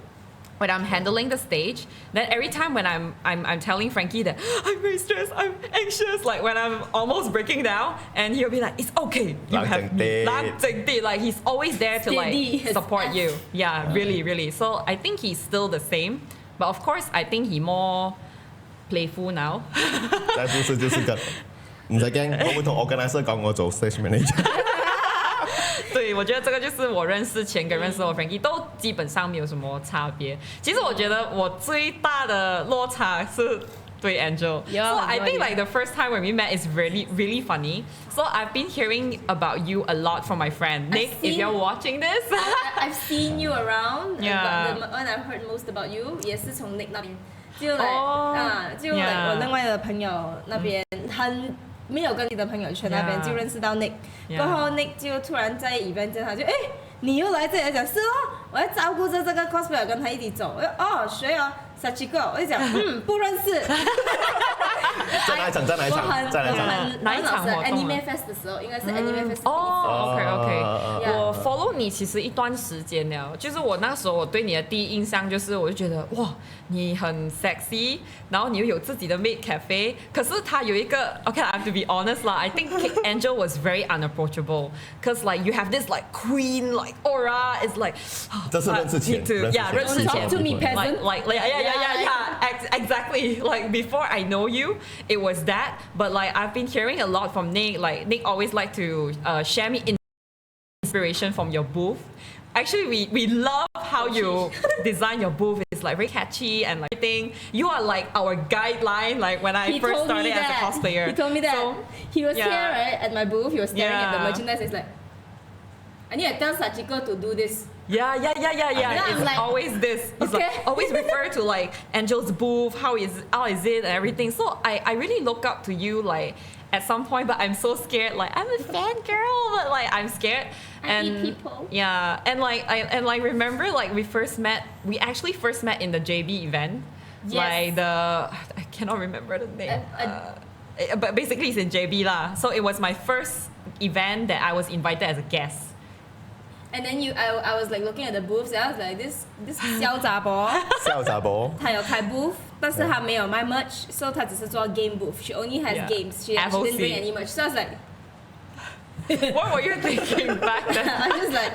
when I'm handling the stage. Then every time when I'm telling Frankie that I'm very stressed, I'm anxious, like when I'm almost breaking down, and he'll be like, it's okay, you have me. Like he's always there to like support you. Yeah, really. So I think he's still the same, but of course I think he more playful now. 再不是就是个，唔使驚，我會同 organizer 講我做 stage manager。对，我觉得这个就是我认识前跟认识后 Frankie 都基本上没有什么差别。其实我觉得我最大的落差是对 Angel. So I think like the first time when we met is really funny. So I've been hearing about you a lot from my friend Nick. If you're watching this, I've seen you around. Yeah. But the one I heard most about you 也是从 Nick 那边。就我另外的朋友那边很没有跟你的朋友圈那边就认识到 Nick， 过后 Nick 就突然在 event 见他就你又来这里讲是咯，我要照顾着这个 cosplayer 跟他一起走，谁哦 Hsachiko， 我就讲不认识。在哪一场？哪一场活动 ？Anime Fest 的时候，应该是 Anime Fest。OK， 我 follow 你其实一段时间了，就是我那时候我对你的第一印象就是，我就觉得哇，你很 sexy， 然后你又有自己的 maid cafe， 可是他有一个 I have to be honest 啦 ，I think Angel was very unapproachable， cause like you have this like queen like aura， it's like 这是认识前，认识前 ，to me peasant， exactly. Like before I know you, it was that. But like I've been hearing a lot from Nick. Like Nick always like to share me inspiration from your booth. Actually, we love how you design your booth. It's like very catchy and like everything. You are like our guideline. Like when I first started as a cosplayer. He told me that. So, he was here right at my booth. He was staring at the merchandise. He's like, I need to tell Hsachiko to do this. Yeah. It's like, always this. It's like always refer to like Angel's booth, how is it and everything. So I really look up to you like at some point, but I'm so scared. Like I'm a fangirl, but like I'm scared. I need people. Yeah, and like remember like we actually first met in the JB event. Yes. Like I cannot remember the name. But basically it's in JB lah. So it was my first event that I was invited as a guest. And then I was like looking at the booths, and I was like this 小杂婆她有开 booth， 但是她没有卖 merch， so 她只是做 game booth. She only has games. She didn't bring any merch. So I was like, what were you thinking back then? I was just like,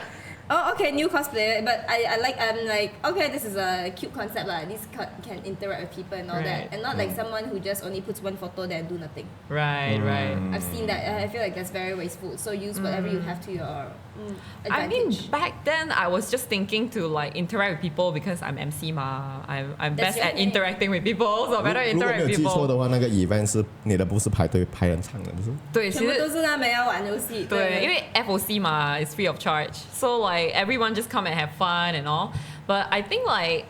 oh, okay, new cosplay, but I'm like, okay, this is a cute concept lah. This can interact with people and all that, and not like someone who just only puts one photo there and do nothing. Right. I've seen that. I feel like that's very wasteful. So use whatever you have to your advantage. I mean, back then I was just thinking to like interact with people because I'm MC ma. I'm best at interacting with people, so better interact with people. 如果没有记错的话，那个 event 是你的不是排队排很长的，不是？对，其实全部都是他们要玩游戏。对，因为 FOC 嘛 is free of charge, so like everyone just come and have fun and all. But I think like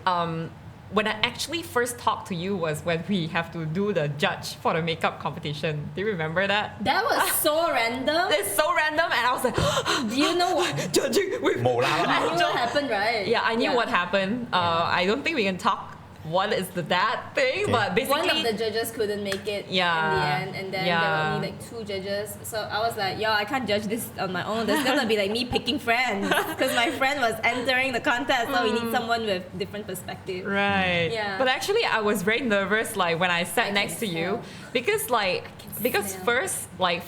when I actually first talked to you was when we have to do the judge for the makeup competition. Do you remember that? That was so random. It's so random, and I was like, do you know what? Judging with. I knew what happened, right? Yeah, I knew what happened. I don't think we can talk what is that thing, but basically one of the judges couldn't make it in the end, and then there were only like 2 judges. So I was like, yo, I can't judge this on my own. There's gonna be like me picking friends because my friend was entering the contest, so we need someone with different perspective. Right. Yeah. But actually, I was very nervous like when I sat next to you because first I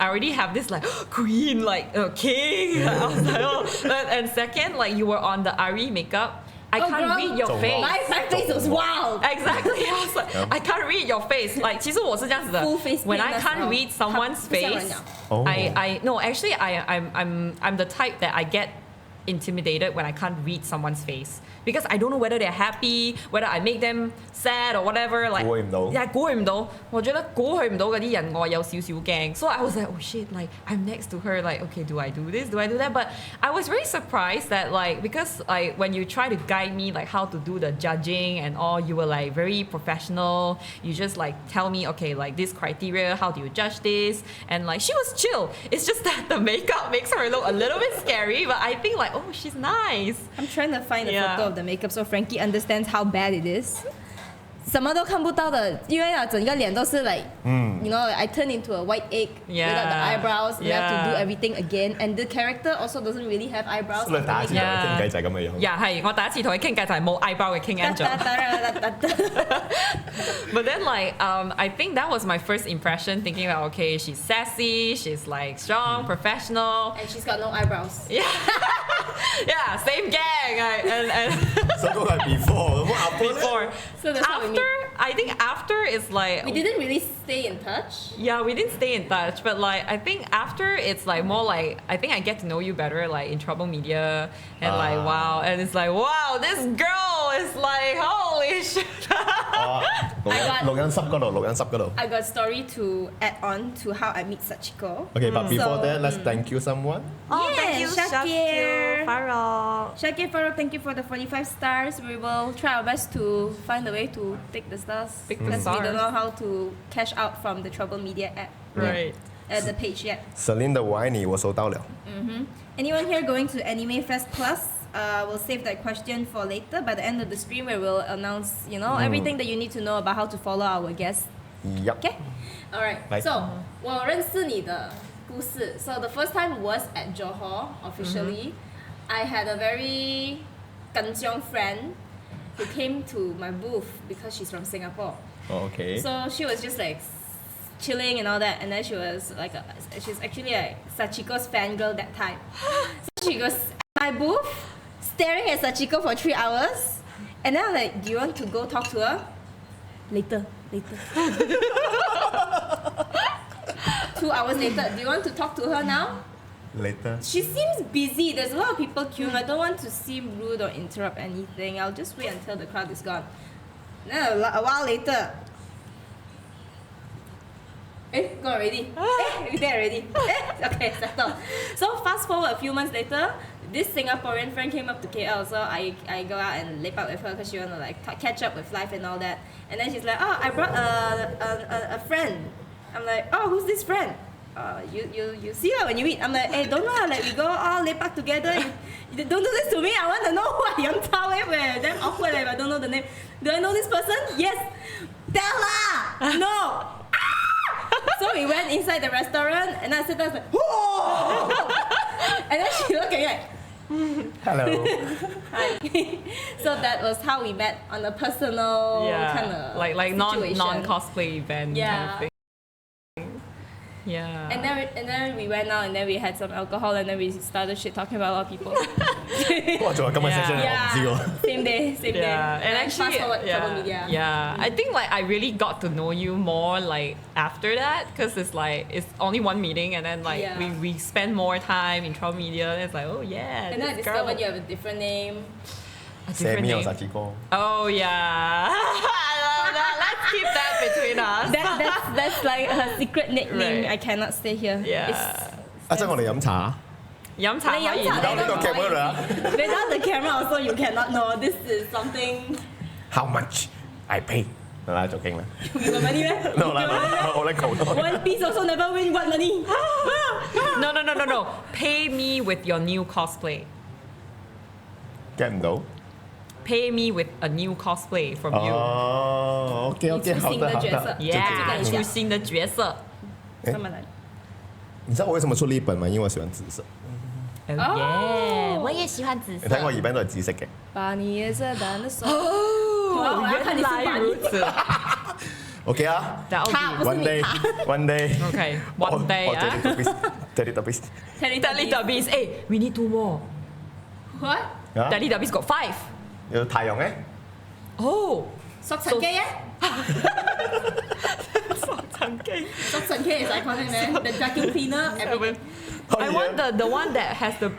already have this like queen like king. I was like, oh. And second, like you were on the Ari makeup. I can't read your face. My face was wild. Exactly. I was like, I can't read your face. Like, 其实我是这样子的 when I can't read someone's face, I'm the type that I get intimidated when I can't read someone's face because I don't know whether they're happy, whether I make them sad or whatever. Like, 估佢唔到。估佢唔到。我覺得估佢唔到嗰啲人我有少少驚。So I was like, oh shit, like I'm next to her, like okay, do I do this? Do I do that? But I was very surprised that like because like when you try to guide me like how to do the judging and all, you were like very professional. You just like tell me, okay, like this criteria, how do you judge this? And like she was chill. It's just that the makeup makes her look a little bit scary, but I think like, oh, she's nice. I'm trying to find a photo of the makeup so Frankie understands how bad it is. 什么都看不到的，因为整个脸都是 like, you know, I turn into a white egg without the eyebrows. You have to do everything again, and the character also doesn't really have eyebrows. 第一次同佢傾偈就係咁嘅樣。係我第一次同佢傾偈就係冇 eyebrow 嘅 King Angel. But then like I think that was my first impression, thinking like okay, she's sassy, she's like strong, professional, and she's got no eyebrows. Yeah, same gang. And so 嗰個係 before. So that's how we meet. I think after is like we didn't really stay in touch. Yeah, we didn't stay in touch, but like I think after it's like more like I think I get to know you better like in Trouble Media and like wow, and it's like wow, this girl is like holy shit. 錄音室嗰度。I got a story to add on to how I meet Hsachiko. Okay, but before that, let's thank you someone. Thank you, Shakir. Farah. Shakir, Farah, thank you for the 45 stars. We will try our best to find a way to take the stars. Because we don't know how to cash out from the Trouble Media app. Right. The page yet. Celine 的我爱你我收到了。Anyone here going to Anime Fest Plus? We'll save that question for later. By the end of the stream, where we'll announce, everything that you need to know about how to follow our guests. Yep. Okay. All right. Right. So, 我认识你的故事. So the first time was at Johor officially. I had a very kanchiong friend who came to my booth because she's from Singapore. Okay. So she was just like chilling and all that, and then she was like, she's actually like Hsachiko's fangirl that time. So she goes at my booth, staring at Hsachiko for 3 hours, and then I'm like, do you want to go talk to her? Later. 2 hours later, do you want to talk to her now? Later. She seems busy. There's a lot of people queuing. I don't want to seem rude or interrupt anything. I'll just wait until the crowd is gone. Then a while later, go already. You there already. Okay, settled. So fast forward a few months later, this Singaporean friend came up to KL. So I go out and lip out with her because she want to like catch up with life and all that. And then she's like, oh, I brought a friend. I'm like, oh, who's this friend? You see her when you eat. I'm like, hey, don't know, like we go all lip out together. You don't do this to me. I want to know who I am. Damn awkward if I don't know the name. Do I know this person? Yes. Tell her. No. So we went inside the restaurant and I said, like, whoa! And then she looked at me like, Hello. hi. So that was how we met on a personal kind of like situation. non cosplay event kind of thing. Yeah. And then we went out and then we had some alcohol and then we started shit talking about a lot of people. 哇，仲有今日 session 我唔知喎。Same day. And actually, fast forward Trouble Media. Yeah, I think like I really got to know you more like after that because it's like it's only one meeting and then like we spend more time in Trouble Media. And it's like And then I discovered you have a different name. Sammy or Hsachiko. Oh yeah. I love that. Let's keep that between us. That's like her secret nickname. Right. I cannot stay here. Yeah. 啊，即係我哋飲茶。飲茶可以。without 呢個 camera Without the camera also you cannot know. This is something. How much I pay？係啦，做經啦。You got money 咩？ No 啦，我咧講多。One piece also never win. What money? No. Pay me with your new cosplay. get 唔到。Pay me with a new cosplay from you. 哦，OK， 好的。Yeah， 出新的角色。你知道我為什麼出呢本嗎？因為我喜歡紫色。Yeah， 我也喜歡紫色。你睇我耳邊都係紫色嘅。把你夜色淡的手。哦，原來如此。OK 啊。One day。Okay，one day 啊。Teletubbies，哎，we need 2 more。 What? Teletubbies got 5。有太陽咧。哦。索塵機啊！索塵機。索塵機係使講咩？The vacuum cleaner. Everything. I want the one that has the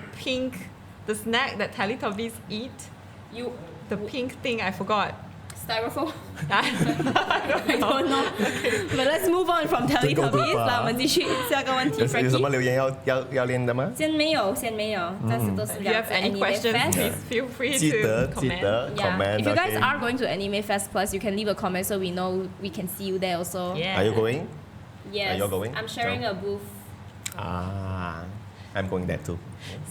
snack that Teletubbies eat. The pink thing I forgot. Styrofoam. I don't know. But let's move on from Teletubbies. 那我們繼續下個問題。有什麼留言要練的嗎？先沒有，暫時都是 If you have any questions, please feel free to comment. comment. If you guys are going to Anime Fest Plus, you can leave a comment so we know we can see you there also. Yeah. Are you going? Yes. Are you going? I'm sharing a booth. I'm going there too.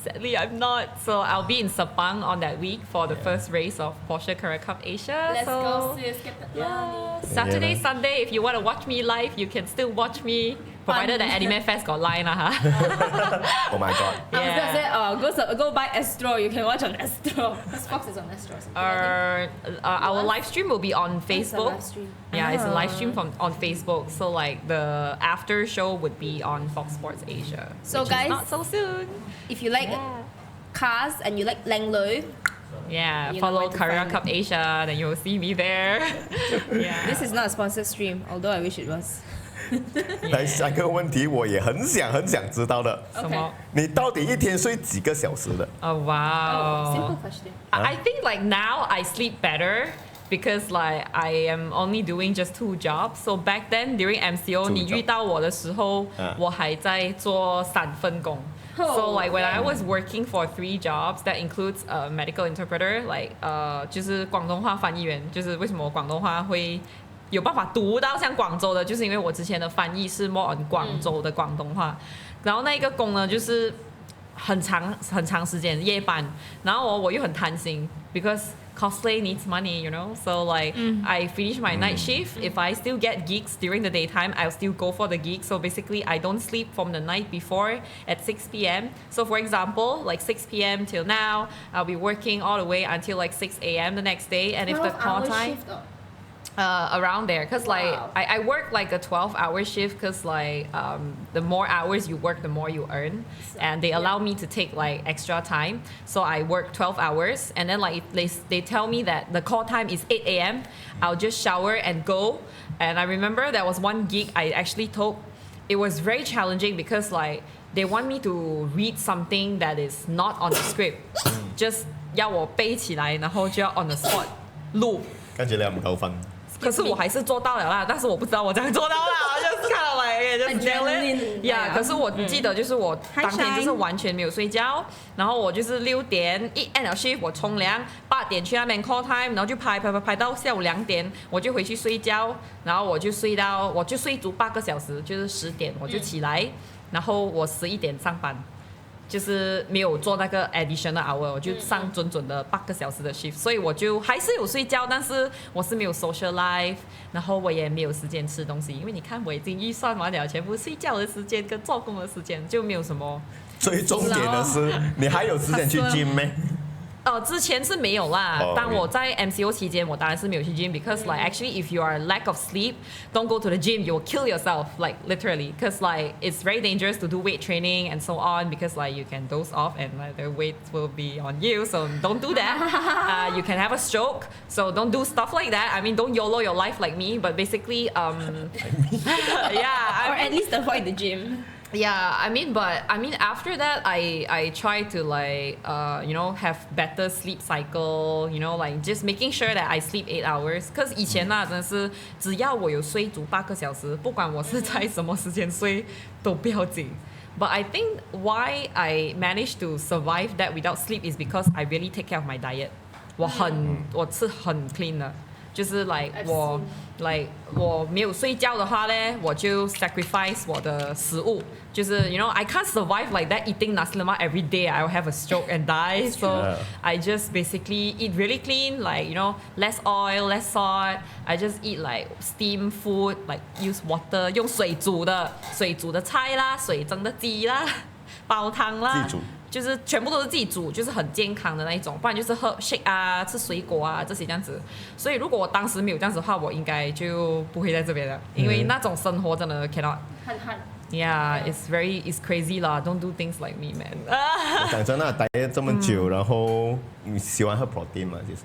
Sadly, I'm not. So I'll be in Sepang on that week for the first race of Porsche Career Cup Asia. Let's go, sis. Get the money. Saturday, Sunday, if you want to watch me live, you can still watch me. Provided the Anime Fest got line, Oh my god. I was gonna say, go buy Astro. You can watch on Astro. Fox is on Astro. Our live stream will be on Facebook. Live stream. Yeah, it's a live stream on Facebook. So like the after show would be on Fox Sports Asia. So which guys, is not so soon. If you like cars and you like Lang Lui, yeah, you follow know where to Career find Cup Asia, then you will see me there. Yeah. this is not a sponsored stream, although I wish it was. 来下一个问题，我也很想知道的。什么？你到底一天睡几个小时的？ Oh wow. Simple question. I think like now I sleep better because like I am only doing just 2 jobs. So back then during MCO 你遇到我的时候我还在做3份工。So like when I was working for 3 jobs, that includes a medical interpreter, like 就是广东话翻译员，就是为什么广东话会有办法读到像广州的，就是因为我之前的翻译是 more on 广州的广东话，然后那个工呢就是很长时间夜班，然后我又很贪心 because cosplay needs money, you know. So like I finish my night shift. If I still get gigs during the daytime, I'll still go for the gig. So basically, I don't sleep from the night before at 6 p.m. So for example, like 6 p.m. till now, I'll be working all the way until like 6 a.m. the next day. And if the call time around there, because like I work like a 12-hour shift, because like the more hours you work the more you earn, and they allow me to take like extra time, so I work 12 hours, and then like they tell me that the call time is 8 a.m. I'll just shower and go. And I remember there was one gig I actually took. It was very challenging because like they want me to read something that is not on the script, just 要我背起来，然后就要 on the spot 录。感覺你又唔夠瞓。可是我还是做到了啦，但是我不知道我怎样做到啦，就是看到来就是 nail it 呀。可是我记得就是我当天就是完全没有睡觉，然后我就是6点一 end 了 shift 我冲凉，8点去那边 call time， 然后就拍到下午2点，我就回去睡觉，然后我就睡足8个小时，就是10点我就起来，然后我11点上班。就是没有做那个 additional hour， 我就上准的8个小时的 shift， 所以我就还是有睡觉，但是我是没有 social life， 然后我也没有时间吃东西，因为你看我已经预算完了全部睡觉的时间跟做工的时间，就没有什么。最重点的是，你还有时间去 gym 咩？之前是没有啦。当我在 MCO 期间，我当然是没有去 gym because like actually if you are lack of sleep, don't go to the gym. You will kill yourself, like literally, because like it's very dangerous to do weight training and so on because like you can doze off and like the weight will be on you. So don't do that. You can have a stroke. So don't do stuff like that. I mean, don't YOLO your life like me. But basically, yeah, or at least avoid the gym. Yeah, I mean after that I try to like you know have better sleep cycle, you know, like just making sure that I sleep 8 hours. Cause 以前真的是只要我有睡足8个小时，不管我是在什么时间睡都不要紧。But I think why I managed to survive that without sleep is because I really take care of my diet. 我吃很 clean 的。就是我没有睡觉的话呢，我就 sacrifice 我的食物，就是 you know I can't survive like that eating nasi lemak every day. I will have a stroke and die. So I just basically eat really clean, like you know less oil, less salt. I just eat like steam food, like use water 用水煮的菜啦，水蒸的鸡啦，煲汤啦。就是全部都是自己煮，就是很健康的那一种，不然就是喝 shake 啊，吃水果啊这些这样子。所以如果我当时没有这样子的话，我应该就不会在这边了，因为那种生活真的 cannot。Yeah, it's crazy 啦 ，Don't do things like me, man 讲真的，待了这么久，然后你喜欢喝 protein 吗？其实。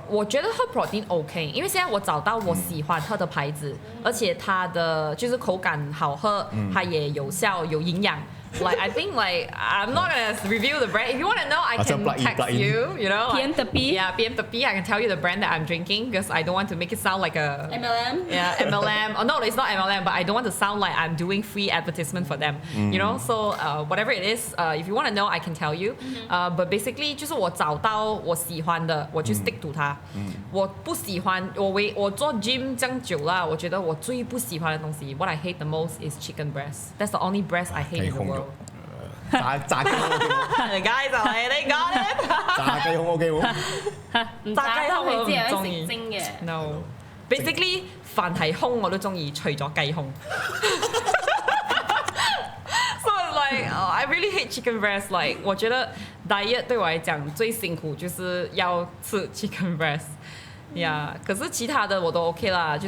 我觉得喝 protein OK， 因为现在我找到我喜欢喝的牌子，而且它的就是口感好喝，它也有效有营养。Like I think like I'm not gonna review the brand. If you want to know, I can text you. You know, PM tepi. Yeah, PM tepi. I can tell you the brand that I'm drinking because I don't want to make it sound like a MLM. Yeah, MLM. Oh no, it's not MLM. But I don't want to sound like I'm doing free advertisement for them. You know, so whatever it is, if you want to know, I can tell you. But basically, 就是我找到我喜欢的，我就 stick to 它。我不喜欢我做 gym 这样久啦，我觉得我最不喜欢的东西 ，what I hate the most is chicken breast. That's the only breast I hate in the world. 炸雞胸 OK 冇？街就係你講嘅。炸雞胸 OK 冇？炸雞胸我唔中意。食蒸嘅。No, basically 凡係胸我都中意，除咗雞胸。So like I really hate chicken breast. Like 我覺得 diet 對我來講最辛苦就是要吃 chicken breast. Yeah， 可是其他的我都 OK 啦，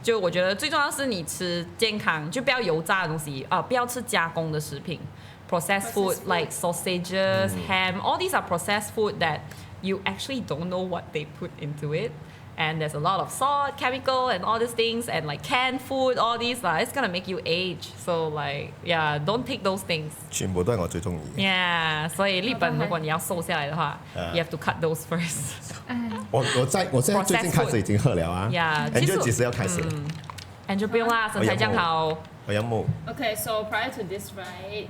就我覺得最重要是你吃健康，就不要油炸的東西啊，不要吃加工的食品。Processed food like sausages, ham, all these are processed food that you actually don't know what they put into it. and there's a lot of salt, chemical, and all these things, and like canned food, all these, it's gonna make you age. So like, yeah, don't take those things. 全部都係我最中意。Yeah， 所以日本如果你要瘦下來的話，you have to cut those first. 我現在最近開始已經喝了啊。Angel 幾時要開始？Angel 不用啦，身材這樣好。我飲冇。Okay, so prior to this, right?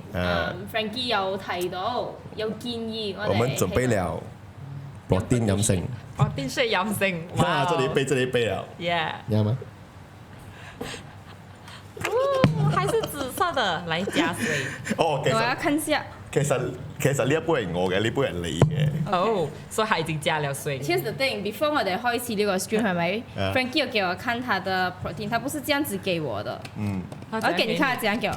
Frankie 有提到有建議我們準備了 protein 飲勝。protein shake 飲勝。哇！這裡一杯了。Yeah。要嗎？還是紫色的，來加水。哦，我要看下。其實呢一杯係我嘅，呢杯係你嘅。哦，所以佢已經加了水。Here's the thing, before 我哋開始呢個 stream 係咪 ？Frankie 有給我看他的 protein，他不是這樣子給我的。我給你看，這樣給我。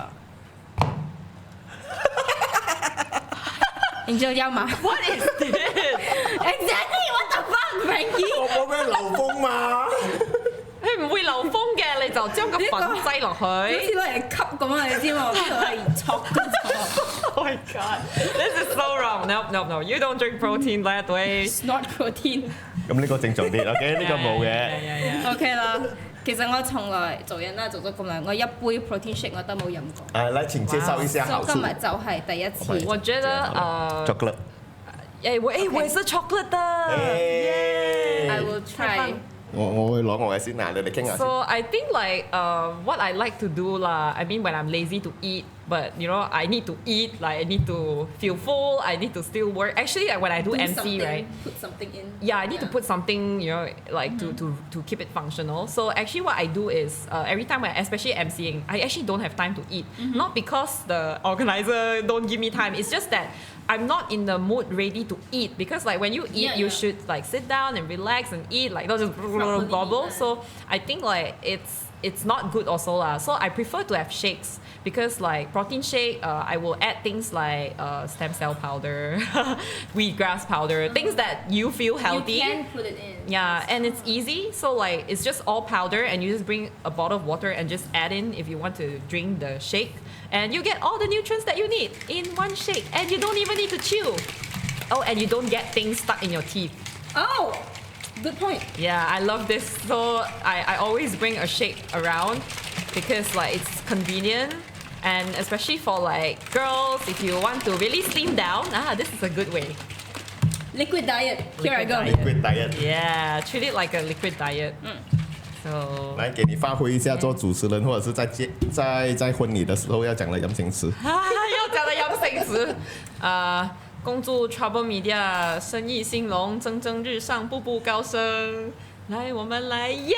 你就要嗎 ？What is this? Exactly what the fuck, Frankie？ 我冇咩流風嘛。佢唔會流風嘅，你就將個粉擠落去。好似攞嚟吸咁啊！你知嘛？邊度係戳嘅 Oh my god, this is so wrong. No, you don't drink protein that way. It's not protein. 咁呢個正常啲 ，OK？ 呢個冇嘅。OK 啦，其實我從來做人啦，做咗咁耐，我一杯 protein shake 我都冇飲過。來請介紹一下好處。今日就係第一次。我覺得chocolate。我也是 chocolate 的。I will try。我會攞我嘅先啊，你哋傾下先。So I think like what I like to do lah. I mean when I'm lazy to eat, but you know I need to eat. Like I need to feel full. I need to still work. Actually, like when I do MC, right? Put something in. Yeah, I need to put something, you know, like to keep it functional. So actually, what I do is every time, especially MCing, I actually don't have time to eat. Not because the organizer don't give me time. It's just that I'm not in the mood ready to eat, because like when you eat, you should like sit down and relax and eat, like not just gobble. So I think like it's not good also lah. So I prefer to have shakes, because like protein shake, I will add things like stem cell powder, wheatgrass powder, things that you feel healthy. You can put it in. Yeah, and it's easy. So like it's just all powder, and you just bring a bottle of water and just add in if you want to drink the shake. And you get all the nutrients that you need in one shake. And you don't even need to chew. Oh, and you don't get things stuck in your teeth. Oh, good point. Yeah, I love this. So I always bring a shake around, because like it's convenient. And especially for like girls, if you want to really slim down, this is a good way. Liquid diet. Here I go. Liquid diet. Yeah, treat it like a liquid diet. So 來給你發揮一下做主持人，或者是在婚禮的時候要講的飲勝詞。要講的飲勝詞，恭祝 Trouble Media 生意興隆，蒸蒸日上，步步高升。來，我們來呀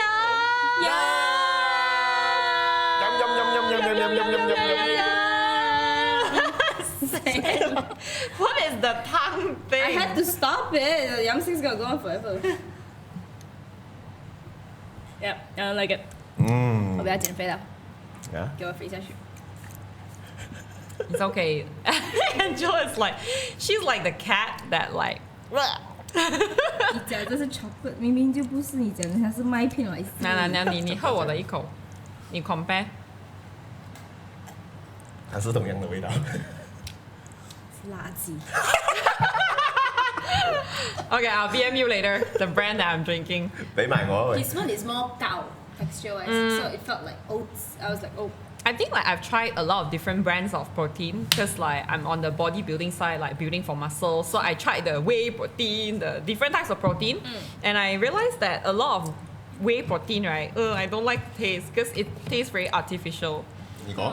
！What is the tongue thing? I had to stop it. The yum thing's gonna go on forever. Yep, I don't like it. 我不要減肥了，給我肥下去。It's okay. Angela is like, she's like the cat that like. 你講這是 chocolate，明明就不是，你講的它是麥片來。來，你喝我的一口，你 compare。它是同樣的味道。是垃圾。Okay, I'll BM you later. The brand that I'm drinking. 俾埋我。This one is more gao texture-wise, so it felt like oats. I was like, oh. I think like I've tried a lot of different brands of protein, because like I'm on the bodybuilding side, like building for muscle. So I tried the whey protein, the different types of protein, and I realized that a lot of whey protein, right? I don't like the taste, because it tastes very artificial. 你講。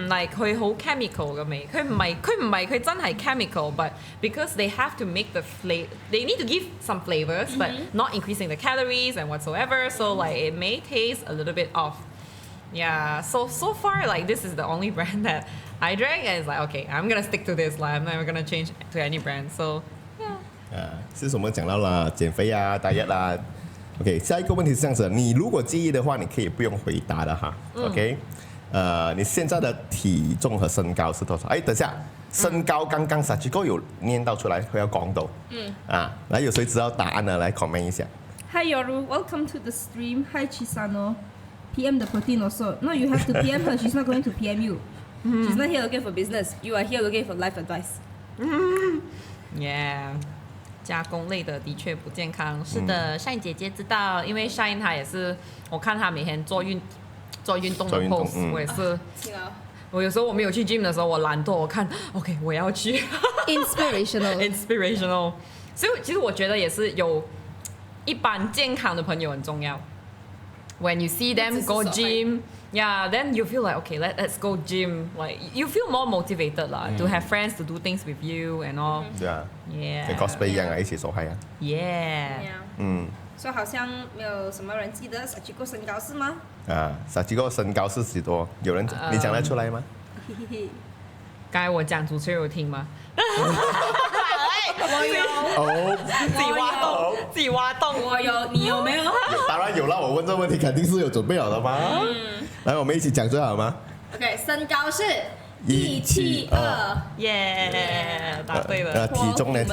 like 佢好 chemical 嘅味，佢唔係真係 chemical, but because they have to make the they need to give some flavors, but not increasing the calories and whatsoever. So like it may taste a little bit off. Yeah. So far like this is the only brand that I drank, and it's like okay, I'm gonna stick to this. Like I'm never gonna change to any brand. So yeah. 是我們講到了減肥啊、diet 啊。OK， 下一個問題是這樣子，你如果介意的話，你可以不用回答的哈。OK。你現在的體重和身高是多少？哎，等下，身高剛剛 Hsachiko 有念到出來，佢有講到。來有誰知道答案呢？來 comment 一下。Hi Yoru, welcome to the stream. Hi Chisano. PM the protein also. No, you have to PM her. She's not going to PM you. She's not here looking for business. You are here looking for life advice. Yeah. 加工类的的确不健康。是的，Shine 姐姐知道，因为 Shine 她也是，我看她每天做运动的 post，我也是。我有时候我没有去 gym 的时候，我懒惰，我看 OK 我要去。inspirational。所以其实我觉得也是有一般健康的朋友很重要。When you see them go gym, yeah, then you feel like okay, let's go gym. Like you feel more motivated lah to have friends to do things with you and all. Yeah. 跟 cosplay 一样啊，一起手嗨啊。Yeah. 所以好像没有什么人记得 Hsachiko 身高是吗？Hsachiko 身高是几多？有人你讲得出来吗？刚才我讲主持人有听吗？我有，自己挖洞。我有，你有没有？当然有了，我问这个问题肯定是有准备好的嘛。来，我们一起讲最好吗 ？OK， 身高是172，耶，答对了。体重呢？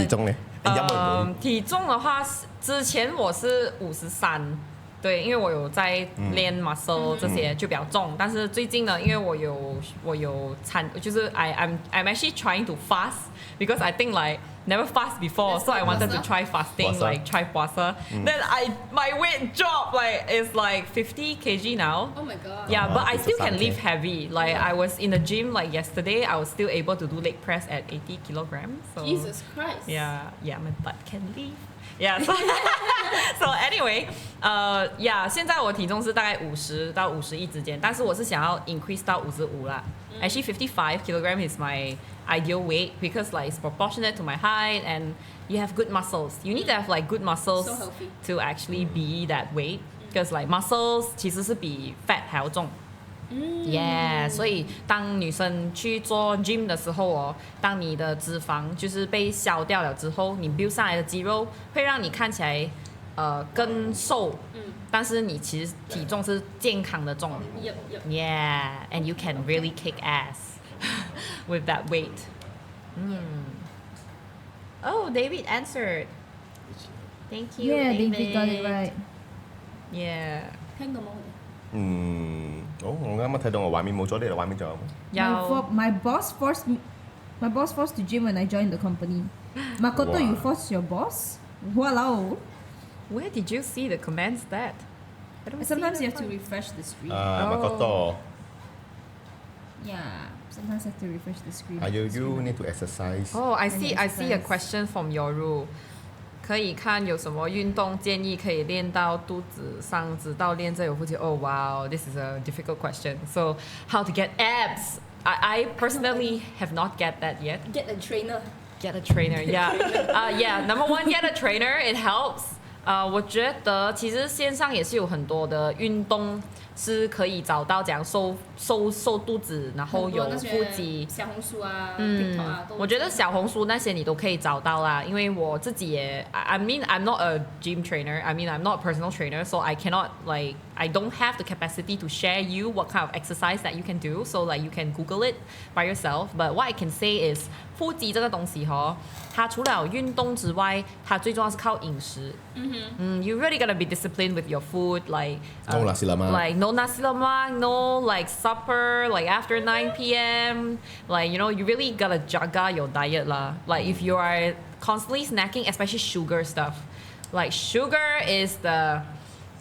体重的话，之前我是53。对，因为我有在练 muscle 这些就比较重，但是最近呢，因为我有就是 I'm actually trying to fast because I think like never fast before, so I wanted to try fasting, like try puasa. Then my weight dropped it's like 50 kg now. Oh my god. Yeah, but I still can lift heavy. Like I was in the gym like yesterday, I was still able to do leg press at 80 kilograms. So, Jesus Christ. Yeah, my butt can lift. Yeah, so anyway, 现在我体重是大概50到51之间，但是我是想要 increase 到55啦。Actually, 55 kilograms is my ideal weight because like it's proportionate to my height and you have good muscles. You need to have like good muscles to actually be that weight because like muscles 其实是比 fat 还要重。Yeah， 所以当女生去做 gym 的时候哦，当你的脂肪就是被消掉了之后，你 build 上来的肌肉会让你看起来更瘦，但是你其实体重是健康的重。Yeah，and you can really kick ass with that weight. Oh, David answered. Thank you. Yeah, David got it right. Yeah. 聽到冇？我啱啱睇到我畫面冇咗，你畫面仲有冇？ My boss forced to gym when I joined the company. Makoto, you forced your boss? Walao. Where did you see the comments that? Sometimes you have to refresh the screen. Makoto. Yeah, sometimes I have to refresh the screen. You need to exercise. Oh, I see a question from Yoru. 可以看有什么运动建议可以练到肚子上，直到练这有腹肌。Oh wow, this is a difficult question. So how to get abs? I personally have not get that yet. Get a trainer. Get a trainer, yeah. Yeah, number one, get a trainer. It helps. 我觉得其实线上也是有很多的运动是可以找到，讲瘦肚子，然后有腹肌。小红书啊，TikTok 啊，我觉得小红书那些你都可以找到啦，因为我自己也 I mean I'm not a gym trainer. I mean I'm not a personal trainer, so I cannot I don't have the capacity to share you what kind of exercise that you can do. So like you can Google it by yourself. But what I can say is 腹肌这个东西它除了运动之外，它最重要是靠饮食。You really gotta be disciplined with your food, like no nasi lemak, no nasi lemak, no like supper, like after 9 p.m. Like you really gotta jaga your diet lah. Like if you are constantly snacking, especially sugar stuff, like sugar is the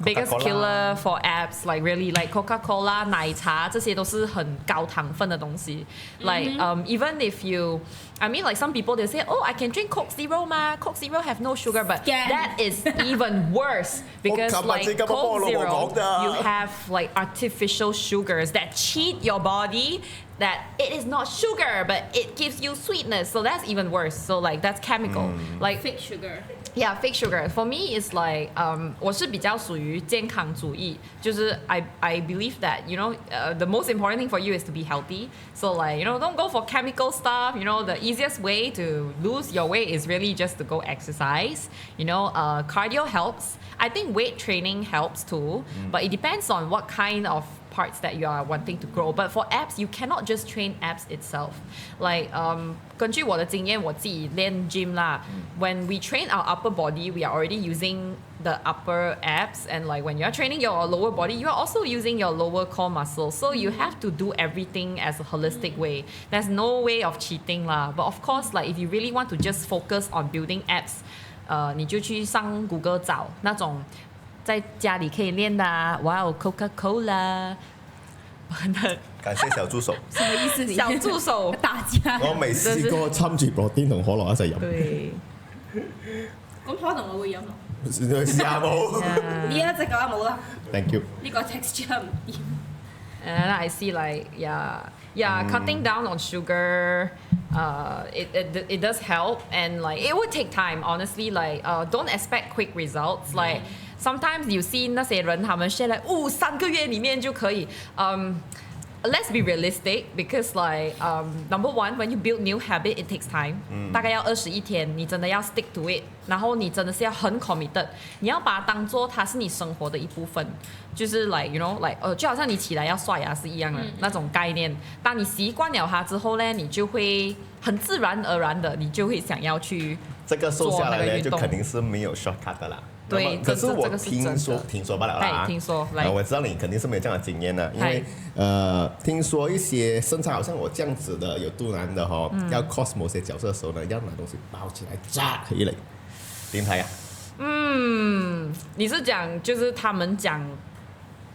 biggest killer for abs. Like really, like Coca-Cola, 奶茶这些都是很高糖分的东西。Like even if you, I mean like some people they say, oh I can drink Coke Zero ma, Coke Zero have no sugar, but that is even worse because like Coke Zero, you have like artificial sugars that cheat your body. That it is not sugar, but it gives you sweetness, so that's even worse. So like that's chemical, like fake sugar. Yeah, fake sugar. For me, it's like 我是比较属于健康主义，就是 I believe that the most important thing for you is to be healthy. So like don't go for chemical stuff. The easiest way to lose your weight is really just to go exercise. Cardio helps. I think weight training helps too, but it depends on what kind of parts that you are wanting to grow. But for abs, you cannot just train abs itself. Like 根据我的经验，我自己练 gym 啦。When we train our upper body, we are already using the upper abs, and like when you are training your lower body, you are also using your lower core muscles. So you have to do everything as a holistic way. There's no way of cheating lah. But of course, like if you really want to just focus on building abs, 你就去上谷歌找那种在家里可以练的啊，哇哦 Coca-Cola。感謝小助手。什麼意思？小助手打架。我未試過參住protein同可樂一齊飲。對。咁可能我會飲咯。試下冇。呢一隻嘅話冇啦。Thank you。呢個 texture 唔掂。And I see like cutting down on sugar, it does help, and like it would take time. Honestly, like don't expect quick results. Like sometimes you see 那些人他們 share like 3個月裡面就可以let's be realistic because like number one, when you build new habit, it takes time. 大概要21天，你真的要 stick to it， 然後你真的是要很 committed， 你要把它當做它是你生活的一部分，就是 like you know like 就好像你起來要刷牙是一樣的那種概念。當你習慣了它之後呢，你就會很自然而然的，你就會想要去這個瘦下來呢，就肯定是沒有 shortcut 的啦。對，可是我聽說不了啦。聽說，我知道你肯定是沒有這樣的經驗的，因為聽說一些身材好像我這樣子的有肚腩的要 cos 某些角色的時候呢，要拿東西包起來紮起來。點睇啊？你是講就是他們講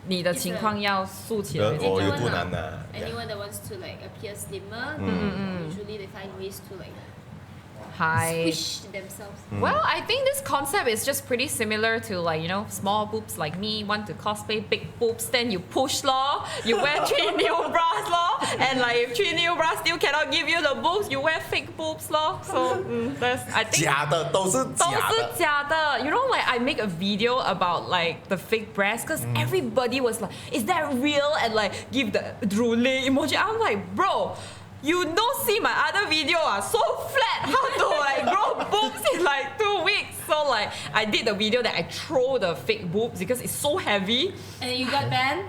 你的情況要豎起來。我有肚腩的。Anyone that wants to like appear slimmer, usually they find ways to like squish themselves. Well, I think this concept is just pretty similar to like, you know, small boobs like me want to cosplay big boobs, then you push lor, you wear 3 new bras lor, and like if 3 new bras still cannot give you the boobs, you wear fake boobs lor. So that's I think 假的都是假的。You know, like I make a video about like the fake breasts because everybody was like, is that real? And like give the drooling emoji. I'm like, bro, you don't see my other video so flat, how to like grow boobs in like 2 weeks. So like I did the video that I throw the fake boobs because it's so heavy. And you got banned?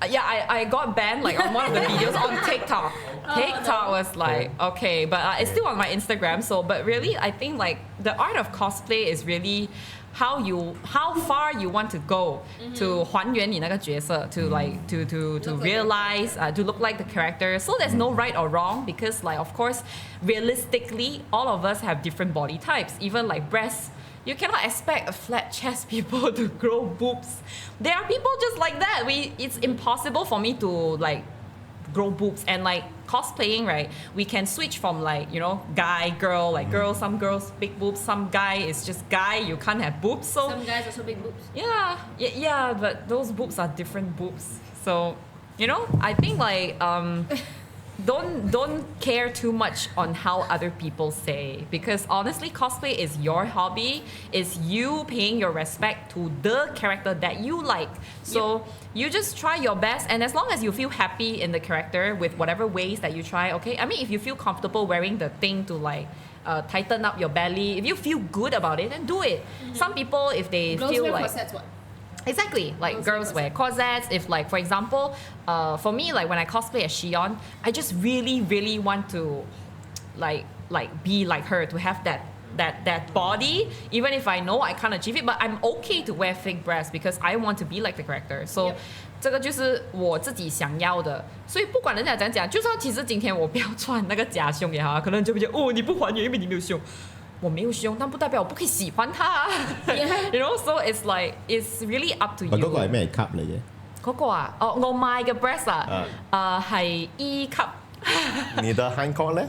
I got banned like on one of the videos on TikTok. TikTok was like, okay, but it's still on my Instagram. So, but really, I think like the art of cosplay is really how far you want to go to 还原你那个角色 to like to realize to look like the character. So there's no right or wrong because like of course realistically all of us have different body types. Even like breasts, you cannot expect a flat chest people to grow boobs. There are people just like that. It's impossible for me to like grow boobs. And like cosplaying, right, we can switch from like, you know, guy, girl, like girl, some girls big boobs, some guy is just guy, you can't have boobs. So some guys also big boobs. Yeah, but those boobs are different boobs. So, you know, I think like don't care too much on how other people say, because honestly cosplay is your hobby, is you paying your respect to the character that you like. So you just try your best, and as long as you feel happy in the character with whatever ways that you try, okay? I mean, if you feel comfortable wearing the thing to like tighten up your belly, if you feel good about it, then do it. Some people, if they Girls feel wear like corsets, what? Exactly, like girls wear corsets. If like, for example, for me, like when I cosplay as Shion, I just really want to like be like her, to have that body, even if I know I can't achieve it, but I'm okay to wear fake breasts because I want to be like the character. So 这个就是我自己想要的，所以不管人家怎样讲，就算其实今天我不要穿那个假胸也好，可能就会觉得你不还原，因为你没有胸。我没有胸，但不代表我不可以喜歡他。You know, so it's like it's really up to you。嗰個係咩級嚟嘅？嗰個啊，我買嘅 breast 係 E 級。你的 handcourt 咧？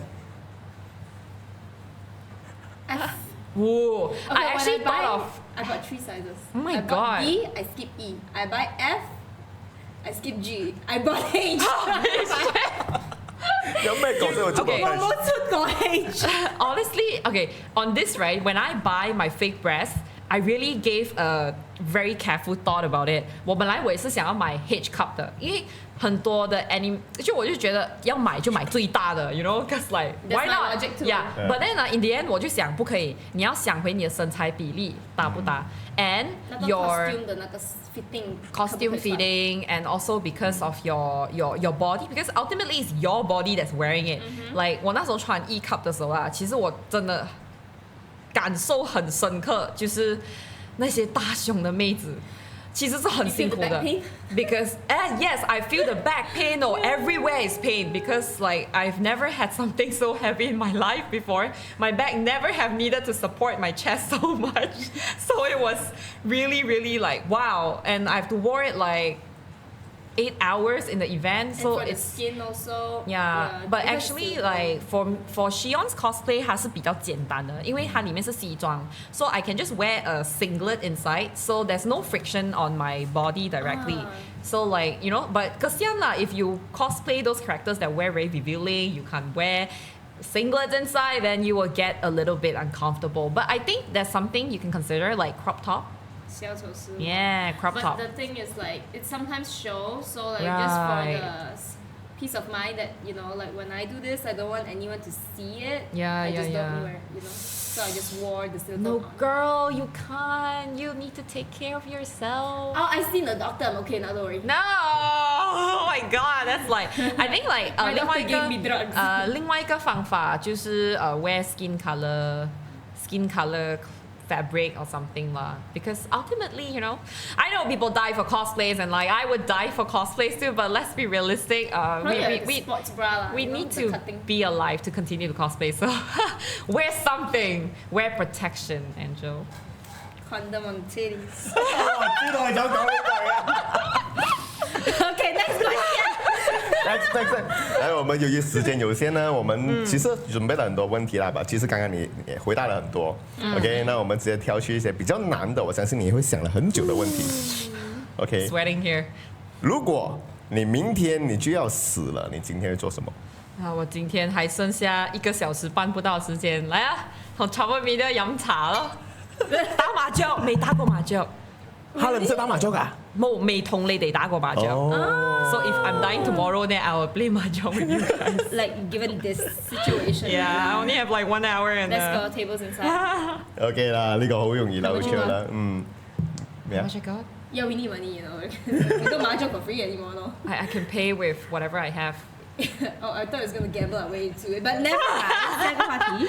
Whoa! Okay, I actually thought of. I bought 3 sizes. Oh my I god! bought D, I skip E. I buy F, I skip G. I bought H. 有咩角色會出過 H？ 我冇出過 H. Honestly, okay, on this, right, when I buy my fake breast, I really gave a very careful thought about it. 我本来也是想要買 H cup 的，因為很多的 anime， 我就覺得要買就買最大的 ，you know, cause like why That's my not? logic too. Yeah, but then in the end 我就想不可以，你要想回你的身材比例搭不搭 ，and 那個 your costume 的那個 fitting costume fitting, and also because of your body, because ultimately it's your body that's wearing it. Like 我那時候穿 E cup 的時候啊，其實我真的感受很深刻，就是那些大胸的妹子。其实是很辛苦的 because yes, I feel the back pain or everywhere is pain because like I've never had something so heavy in my life before. My back never have needed to support my chest so much, so it was really like wow, and I have to wear it like 8 hours in the event, so and for it's the skin also. yeah, but actually like for Shion's cosplay 它是比较简单的，因为它里面是西装 so I can just wear a singlet inside, so there's no friction on my body directly. So like you know, but kesian lah if you cosplay those characters that wear very vividly, you can't wear singlets inside, then you will get a little bit uncomfortable. But I think there's something you can consider like crop top. Yeah, crop but top. But the thing is like it sometimes shows, so like just for the peace of mind that you know, like when I do this, I don't want anyone to see it. I just don't wear, you know. So I just wore the silicone. No, girl, you can't. You need to take care of yourself. Oh, I seen the doctor. I'm okay now. Don't worry. No, oh my god, that's like I think like My doctor gave me drugs. 另外一个方法就是 wear skin color fabric or something lah. Because ultimately, you know, I know people die for cosplays and like I would die for cosplays too, but let's be realistic. Sports bra, we need to be alive to continue to cosplay. So wear something. Wear protection, Angel. Condom on titties. 我知道你想講呢句啊。Okay, next question. Next. 来，我们由于时间有限呢，我们其实准备了很多问题啦吧。其实刚刚你也回答了很多。OK， 那我们直接挑去一些比较难的，我相信你会想了很久的问题。OK。Sweating here. 如果你明天你就要死了，你今天会做什么？啊，我今天还剩下1个小時半不到時間，來啊，同TroubleTeaTime飲茶咯，打麻雀，未打過麻雀。哈，你唔識打麻雀㗎？冇，未同你哋打過麻雀。So if I'm dying tomorrow, then I will play mahjong with you guys. Like given this situation. Yeah, I only have like 1 hour and. Let's go tables inside. OK 啦，呢個好容易啦，好出啦，咩啊 Hsachiko? Yeah, we need money, you know. We don't mahjong for free anymore, no. I can pay with whatever I have. Oh, I thought I was gonna gamble away to it, but never mind. 下一個話題。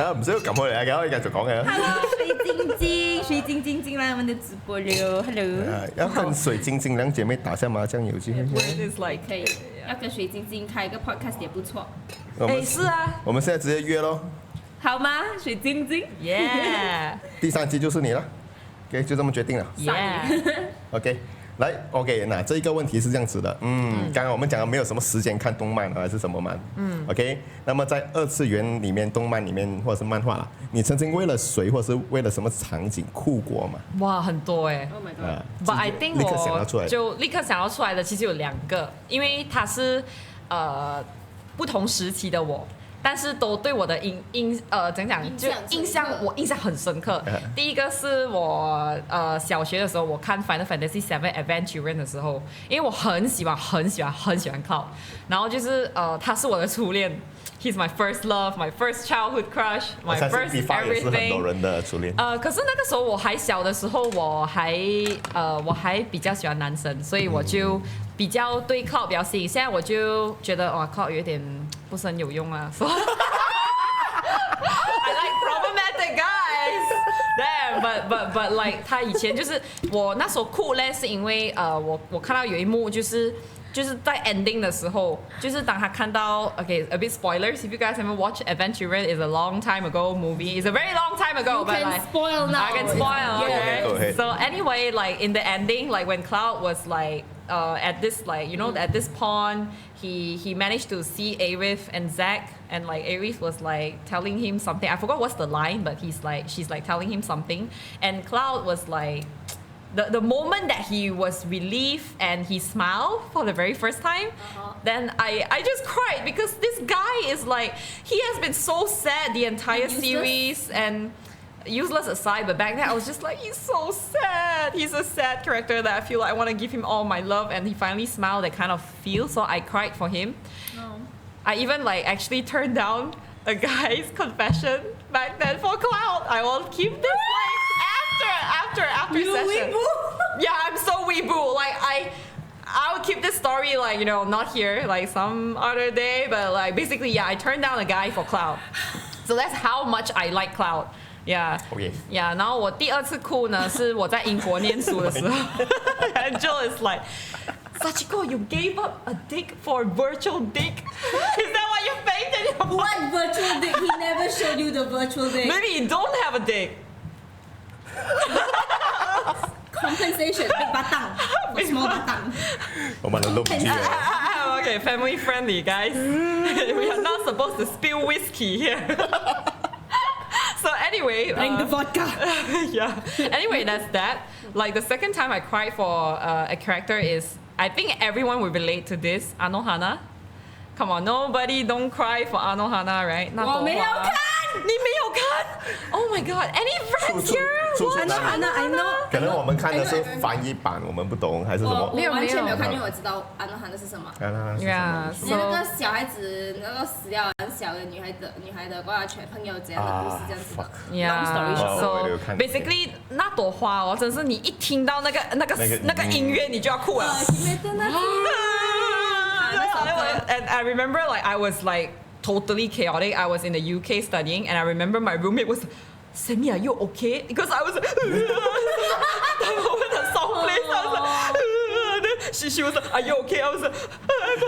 啊，唔需要撳開嚟嘅，可以繼續講嘅。Hello，水晶晶進來我們的直播了。Hello。要跟水晶晶兩姐妹打下麻將有機會。It's like 可以，要跟水晶晶開一個 podcast 也不錯。是啊。我們現在直接約咯。好嗎？水晶晶。Yeah。第3集就是你了。OK， 就這麼決定了。Yeah。OK。来 ，OK， 那这一个问题是这样子的，刚刚我们讲了没有什么时间看动漫还是什么漫，OK， 那么在2次元里面、动漫里面或者是漫画啦，你曾经为了谁或是为了什么场景哭过吗？哇，很多哎。Oh my god！ But I think 我就立刻想要出来的，其实有2个，因为它是不同时期的我。但是都对我的怎讲就印象很深刻。第一个是我小学的时候，我看 Final Fantasy 7 Adventure 的时候，因为我很喜欢 Cloud， 然后就是他是我的初恋。He's my first love, my first childhood crush, my first everything. 也是很多人的初恋。可是那个时候我还小的时候，我还比较喜欢男生，所以我就比较对 Cloud 比较吸引。现在我就觉得哇 Cloud 有点不是很有用啊。So I like problematic guys. Damn, but like 他以前就是我那时候酷嘞，是因为我看到有一幕就是在 ending 的时候，就是当他看到 okay a bit spoilers if you guys haven't watched Adventure is a long time ago movie, it's a very long time ago. You but can like, spoil now. I can spoil. Okay. Go ahead. So anyway, like in the ending, like when Cloud was like at this like you know at this pond, he managed to see Aerith and Zack, and like Aerith was like telling him something. I forgot what's the line, but she's like telling him something, and Cloud was like. The moment that he was relieved and he smiled for the very first time, then I just cried because this guy is like, he has been so sad the entire series, and useless aside, but back then I was just like, he's so sad. He's a sad character that I feel like I want to give him all my love, and he finally smiled, that kind of feel, so I cried for him. I even like actually turned down a guy's confession back then for Cloud. I will keep this like after you session. Weeboo? Yeah, I'm so weeboo. Like I'll keep this story like you know not here like some other day, but like basically yeah, I turned down a guy for Cloud. So that's how much I like Cloud. Yeah. Okay. Yeah. 然后我第二次哭呢，是我在英国念书的时候。Angel is like, Hsachiko, you gave up a dick for a virtual dick. Is that what you faked in your What virtual dick? He never showed you the virtual dick. Maybe you don't have a dick. Compensation, big batang or small batang. 我们的录不去了。Okay, family friendly, guys. We are not supposed to spill whiskey here. So anyway, Bring the vodka. yeah. Anyway, that's that. Like the second time I cried for a character is, I think everyone will relate to this. Anohana. Come on, nobody don't cry for Anohana, right? 我没有看。你没有看 ？Oh my god! Any friends here? I know. 可能我们看的是翻译版，我们不懂还是什么？我完全没有看，因为我知道安诺涵的是什么。 Yeah. 那个小孩子，那个死掉很小的女孩的过来全朋友这样的故事这样子的。Long story short. So basically，那朵花哦，真是你一听到那个音乐，你就要哭了。And I remember like I was like totally chaotic. I was in the UK studying, and I remember my roommate was, Semi, are you okay? Because I was, when the song plays, I was like, then she was like, are you okay? I was like, I'm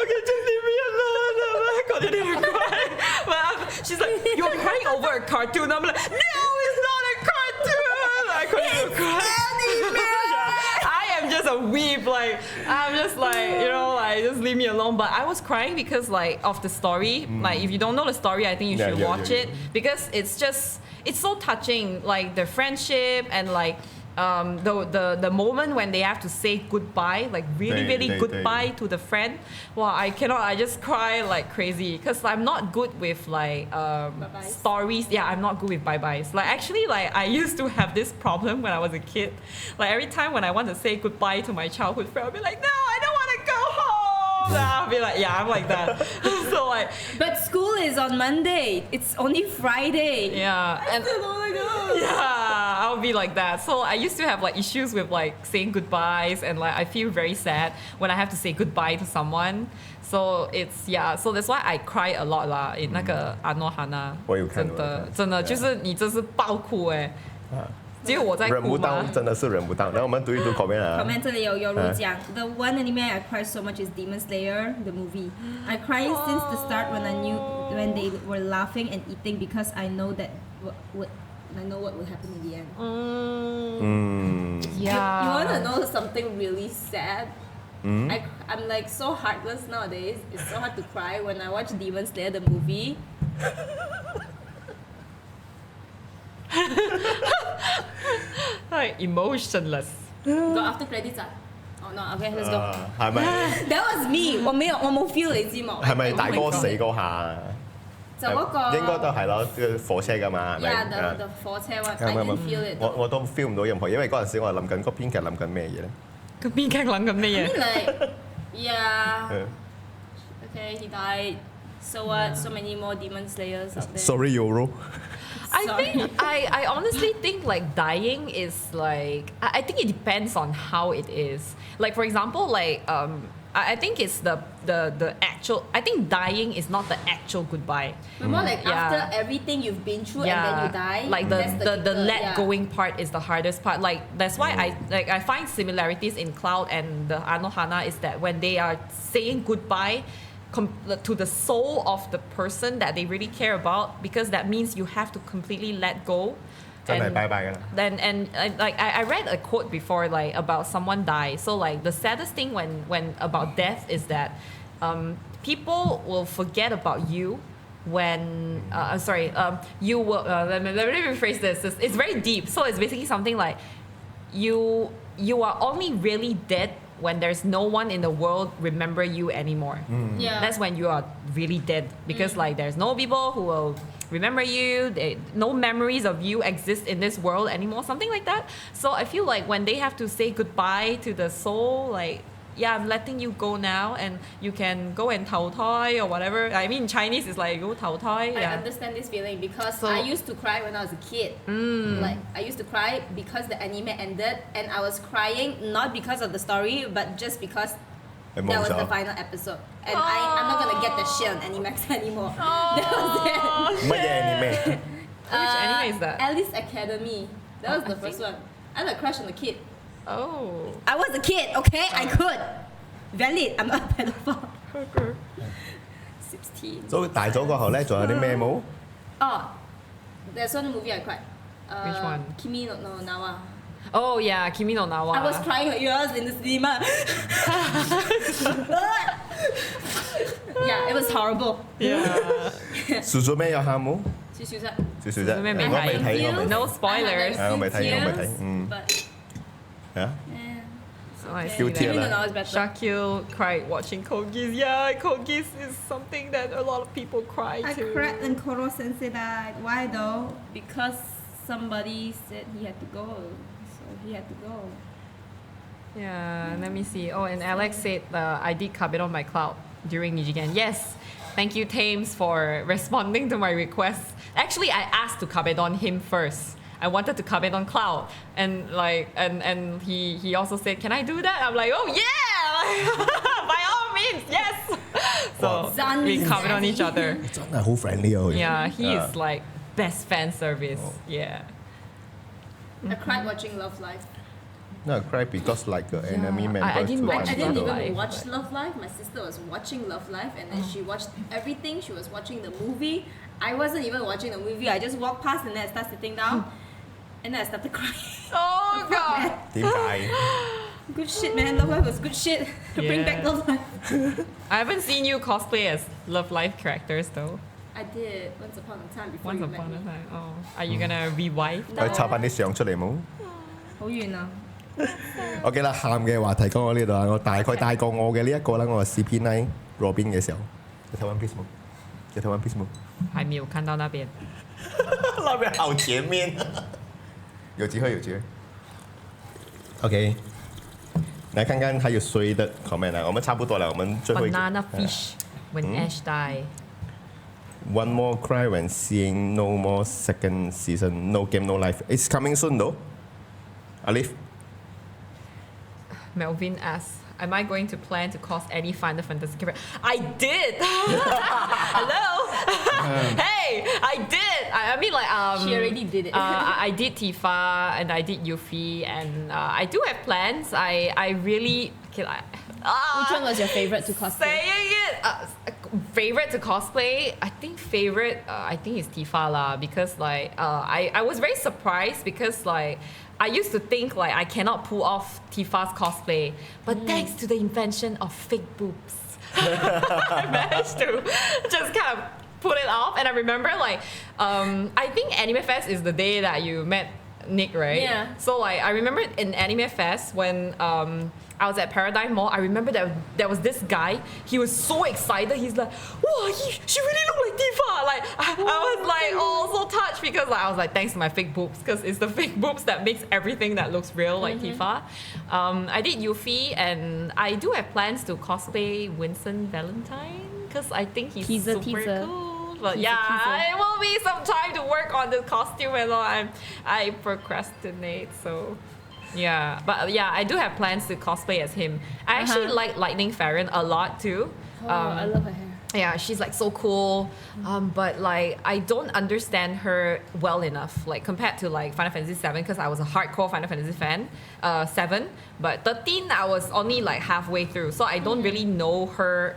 okay, just leave me alone. I continued to cry. But she's like, you're crying over a cartoon. I'm like, no, it's not a cartoon. I continued to cry. I am just a weep, like I'm just like, you know, like just leave me alone. But I was crying because like of the story. Like if you don't know the story, I think you should watch it because it's so touching, like the friendship and like the moment when they have to say goodbye, like really goodbye to the friend. Wow, I cannot. I just cry like crazy because I'm not good with like stories. Yeah, I'm not good with bye-byes. Like actually, like I used to have this problem when I was a kid. Like every time when I want to say goodbye to my childhood friend, I'll be like, no, I don't want to go home. I'll be like, yeah, I'm like that. So like, but school is on Monday. It's only Friday. Yeah, and yeah, I'll be like that. So I used to have like issues with like saying goodbyes, and like I feel very sad when I have to say goodbye to someone. So it's so that's why I cry a lot 啦。in 那个 Anohana， 我有看，真的就是你真是爆哭哎。只有我在哭吗？忍不到，真的是忍不到。然后我们读一读 comment 啊。comment 这里有如讲 The one anime I cried so much is Demon Slayer, the movie. I cried since the start when they were laughing and eating because I know that I know what will happen in the end. Yeah. You want to know something really sad? I'm like so heartless nowadays. It's so hard to cry when I watch Demon Slayer the movie. Like emotionless. Go after credits ah? Oh no, okay, let's go. 係咪？ That was me. 我冇 feel 你知冇？係咪大哥死嗰下？就嗰個應該都係咯，火車㗎嘛，係咪？ Yeah, the 火車 one. I didn't feel it. 我都 feel 唔到任何，因為嗰陣時我係諗緊個編劇諗緊咩嘢咧？個編劇諗緊咩 I 嘢？ mean like, yeah. Okay, he died. So what? So many more Demon Slayers out there. Sorry, Yoro. I honestly think like dying is like I think it depends on how it is. Like for example, like I think it's the actual. I think dying is not the actual goodbye. But more like after everything you've been through and then you die. Like the let going part is the hardest part. Like that's why I find similarities in Cloud and the Anohana is that when they are saying goodbye to the soul of the person that they really care about, because that means you have to completely let go. 真係拜拜㗎啦。And like I read a quote before like about someone die. So like the saddest thing when about death is that people will forget about you when you will let me rephrase this. It's very deep. So it's basically something like you are only really dead when there's no one in the world remember you anymore. Yeah. That's when you are really dead because like there's no people who will remember you, no memories of you exist in this world anymore, something like that. So I feel like when they have to say goodbye to the soul, like, yeah, I'm letting you go now and you can go and 投胎 or whatever. I mean, in Chinese it's like go 投胎. I Yeah. understand this feeling because I used to cry when I was a kid. Like I used to cry because the anime ended and I was crying not because of the story but just because that was the final episode. And I'm not gonna get the shit on Animax anymore. That was it. 乜嘢 anime？ anime is that? Alice Academy. That was the first one. I had a crush on the kid. Oh. I was a kid, okay? I could. Valid. I'm not a pedophile. 16. So 大咗過後咧，仲有啲咩冇？ Oh, there's one movie I cried. Which one? Kimi no Nawa. Oh yeah, Kimi no Na wa. I was crying her ears in the cinema. Yeah, it was horrible. Yeah. 少咗咩有喊冇？少少啫。少少啫。咩未睇？我未睇，我未睇。 No spoilers. 我未睇，我未睇。嗯。 But 係啊。Oh, I see Guilty that. Kimi no lah. Nawa is better. Shakil cried watching Code Geass. Yeah, Code Geass is something that a lot of people cry I to. cried when Koro Sensei died. Why though? Because somebody said he had to go. So he had to go. Yeah, let me see. Oh, and Alex said I did Kabed on my cloud during Nijigen. Yes, thank you, Thames, for responding to my request. Actually, I asked to Kabed on him first. I wanted to Kabed on Cloud, and he also said, "Can I do that?" I'm like, "Oh yeah, by all means, yes." So we Kabed on each other. 真係好 friendly 啊佢。 Yeah, he is like best fan service. Yeah. I cried watching Love Live. No, I cry because like enemy member. I didn't watch I didn't Love even Live, watch but- Love Live. My sister was watching Love Live, and then she watched everything. She was watching the movie. I wasn't even watching the movie. I just walked past and then I started sitting down, and then I started crying. Oh god. 點解？ Good shit, man. Love Live was good shit. Bring back Yeah. Love Live. I haven't seen you cosplay as Love Live characters though. I did once upon a time before Once you upon met a me. time. Oh, are you gonna rewive? 可以插翻啲相出嚟冇？好遠啊！ OK 啦，喊嘅話題講到呢度啊，我大概帶過我嘅呢一個啦，我係 CP9 Robin 嘅時候，你睇 One Piece 冇？你睇 One Piece 冇？还没有看到那边。那邊好前面，有機會有機會。OK，來看看還有誰的 comment 啊？我們差不多了，我們最後一個 Banana fish when Ash die. One more cry when seeing no more second season, no game, no life. It's coming soon though. Alif. Melvin asks, "Am I going to plan to cos any Final Fantasy character?" I did. Hello. Hey, I did. I mean, like She already did it. I did Tifa and I did Yuffie, and I do have plans. I really. Okay, Which one was your favorite to cosplay? Saying it, favorite to cosplay. I think favorite. I think is Tifa lah, because like I was very surprised because like I used to think like I cannot pull off Tifa's cosplay, but thanks to the invention of fake boobs, I managed to just kind of pull it off. And I remember like I think Anime Fest is the day that you met Nick, right? Yeah. So like I remember in Anime Fest when I was at Paradigm Mall, I remember that there was this guy. He was so excited. He's like, "Wow, she really looked like Tifa!" Like I was like, oh, so touched because like, I was like, thanks to my fake boobs, because it's the fake boobs that makes everything that looks real like Tifa. I did Yuffie, and I do have plans to cosplay Winston Valentine because I think he's Teaser, super teaser. cool. But Teaser, yeah, teaser. it will be some time to work on the costume and all. I procrastinate, so. Yeah, but yeah, I do have plans to cosplay as him. I actually like Lightning Farron a lot too. Oh, I love her hair. Yeah, she's like so cool, but like I don't understand her well enough, like compared to like Final Fantasy 7, because I was a hardcore Final Fantasy fan, 7, but 13 I was only like halfway through, so I don't really know her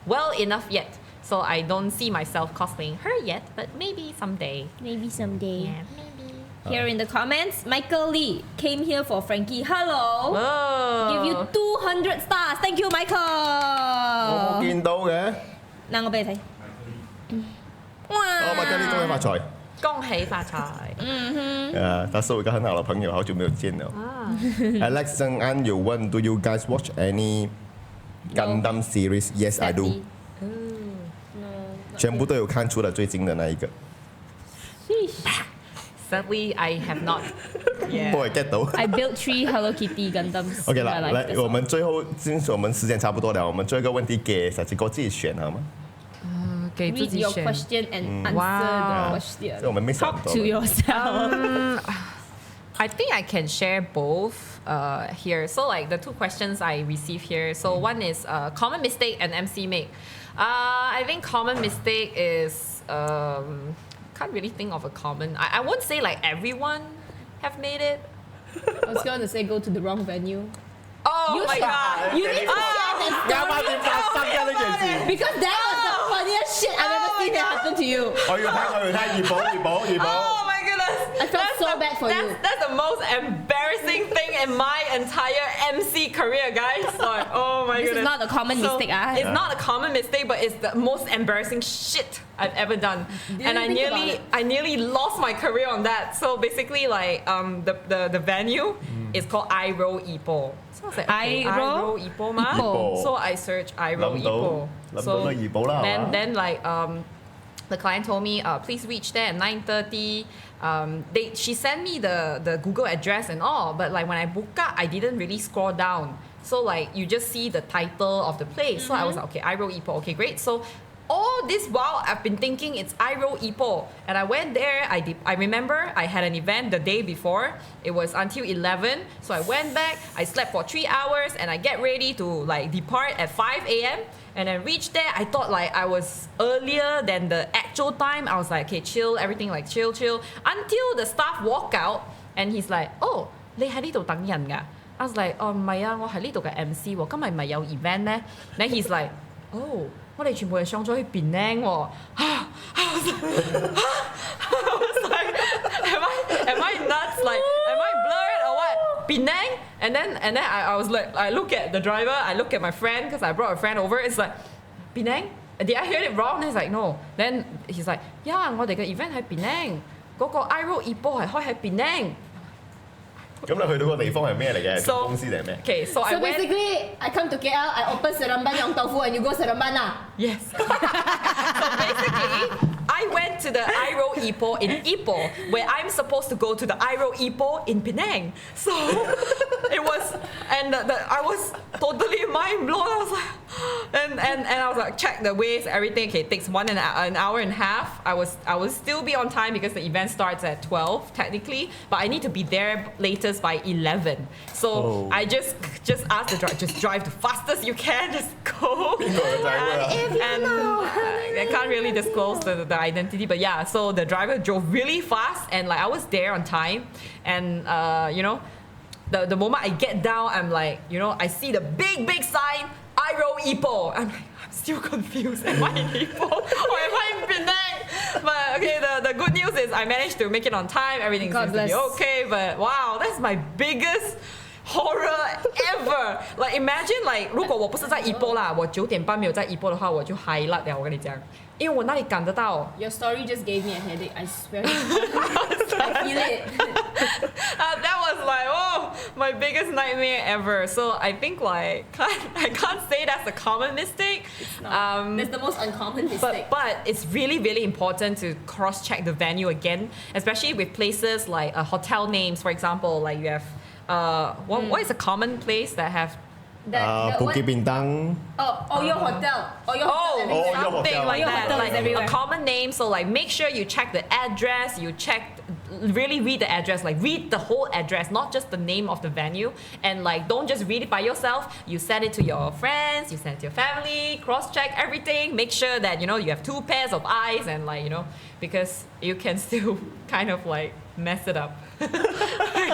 well enough yet. So I don't see myself cosplaying her yet, but maybe someday. Maybe someday. Yeah. Here in the comments, Michael Lee came here for Frankie. Hello. Oh. Give you 200 stars. Thank you, 我冇 Michael. 見到嘅。嗱，我俾你睇。哦，麥嘉麗恭喜發財。恭喜發財。他是我一個很好的朋友，好久沒有見了。Alex Zheng An 有問 ，Do you guys watch any Gundam series? Yes, I do. 全部都有看，除了最近的那一個。 Sadly, I have not. 不會 get 到。 I built 3 Hello Kitty Gundams. OK in my 啦， life, 來， that's all. 我們最後，我們時間差不多了，我們最後一個問題給Hsachiko自己選好嗎？給自 Read 己 your 選。 question and answer Wow. the question. 所以我們 miss 很 Talk 多 to。yourself. I think I can share both here. So like the 2 questions I receive here. So one is common mistake and MC make. I think common mistake is can't really think of a common. I won't say like everyone have made it. I was going to say go to the wrong venue. Oh You my start. god! You need to share that story. Because that was the funniest shit I've ever seen that happen to you. 我要睇熱寶。 Oh my goodness! I felt so bad for you. That's the most embarrassing thing in my entire MC career, guys. Like, oh my This goodness. is not a common mistake, ah. It's not a common mistake, but it's the most embarrassing shit I've ever done. And I nearly lost my career on that. So basically, like the venue is called Iroh Ipoh. So I was like, okay, Iroh Ipoh ma. Ipoh. So I searched Iroh Ipoh. Then like the client told me, please reach there at 9:30. She sent me the Google address and all, but like when I book up, I didn't really scroll down. So like you just see the title of the place. So I was like, okay, Iroh Ipoh, okay, great. So all this while I've been thinking it's Iroh Ipoh, and I went there. I remember I had an event the day before. It was until 11, so I went back. I slept for 3 hours, and I get ready to like depart at 5 a.m. And then reached there. I thought like I was earlier than the actual time. I was like, okay, chill, everything like chill. Until the staff walk out, and he's like, oh, 你喺呢度等人㗎? I was like, oh 唔係啊，我喺呢度嘅 MC 喎，今日唔係有 event 咩? Then he's like, oh. 我哋全部人上咗去 Penang 喎。I was like, am I nuts? Like, am I blurred or what? Penang? And then I was like, I look at the driver, I look at my friend because I brought a friend over. It's like, Penang? Did I hear it wrong? Then he's like, no. Then he's like, yeah, 我哋嘅 event 喺 Penang，嗰個 Iroh Ipoh 係開喺 Penang。咁你去到個地方係咩嚟嘅？公司定係咩？ Okay, so basically, I come to KL, I open Seremban Yong Tofu, and you go Seremban lah. Yes. So basically, I went to the Iroh Ipoh in Ipoh, where I'm supposed to go to the Iroh Ipoh in Penang. So it was, and I was totally mind blown. I was like, and I was like, check the ways, everything. Okay, it takes an hour and a half. I will still be on time because the event starts at 12 technically, but I need to be there latest by 11. So I just asked the driver, just drive the fastest you can, just go. And I can't really disclose the identity, but yeah, so the driver drove really fast, and like I was there on time, and you know, the moment I get down, I'm like, you know, I see the big sign, Iroh Ipoh. I'm like, I'm still confused. Am I in Ipoh or am I in Penang? But okay, the good news is I managed to make it on time. Everything seems to be okay. But wow, that's my biggest horror ever. Like imagine like 如果我不是在 Ipoh 啦，我9点半没有在 Ipoh 的话，我就 high 了。我跟你讲，因为我那里赶得到。Your story just gave me a headache. I swear. I feel it. That was like, oh, my biggest nightmare ever. So I think like I can't say that's a common mistake. It's not. That's the most uncommon mistake. But it's really important to cross-check the venue again, especially with places like hotel names, for example. Like you have what is a common place that have Bukit Bintang. Your hotel. Something like that. Like everywhere. a common name. So like make sure you check the address. Really read the address. Like read the whole address, not just the name of the venue. And like don't just read it by yourself. You send it to your friends. You send it to your family. Cross-check everything. Make sure that you know you have 2 pairs of eyes, and like you know, because you can still kind of like mess it up.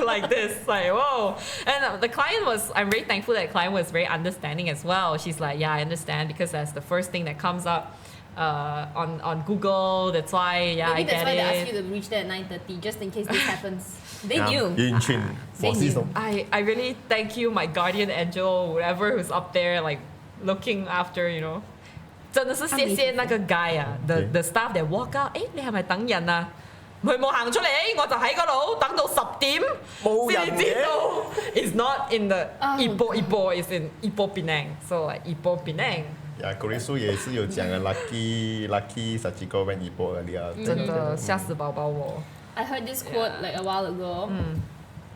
Like this, like whoa. And the client I'm very thankful that the client was very understanding as well. She's like, yeah, I understand because that's the first thing that comes up on Google. That's why, yeah, Maybe I get it. That's why they asked you to reach there at 9:30 just in case this happens. They knew. 完全我知道。 I really thank you, my guardian angel, whoever who's up there, like looking after, you know. 真的是谢谢那個 guy 啊 the staff that walk out. 你係咪等人啊？佢冇行出嚟，我就喺嗰度等到10點，先知道 it's not in the Ipoh, it's in Ipoh Penang, so like Ipoh Penang. Yeah, 嗰啲書也是有講嘅 lucky Hsachiko went Ipoh earlier. 真的嚇死寶寶我。I heard this quote like a while ago.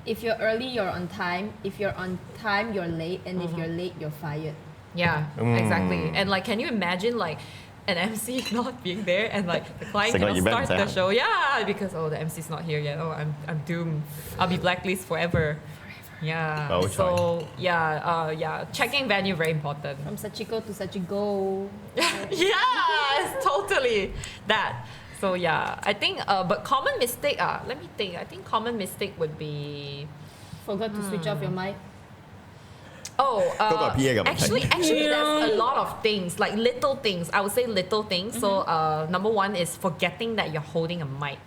If you're early, you're on time. If you're on time, you're late. And if you're late, you're fired. Yeah, exactly. And like, can you imagine like an MC not being there and like the client cannot start the show? Yeah, because the MC's not here yet. I'm doomed. I'll be blacklisted forever. Yeah. So yeah, checking venue very important. From Hsachiko to Hsachiko. Yes, totally that. So yeah, I think but common mistake let me think. I think common mistake would be Forgot to switch off your mic. Actually there's a lot of things, like little things. I would say little things. So number one is forgetting that you're holding a mic.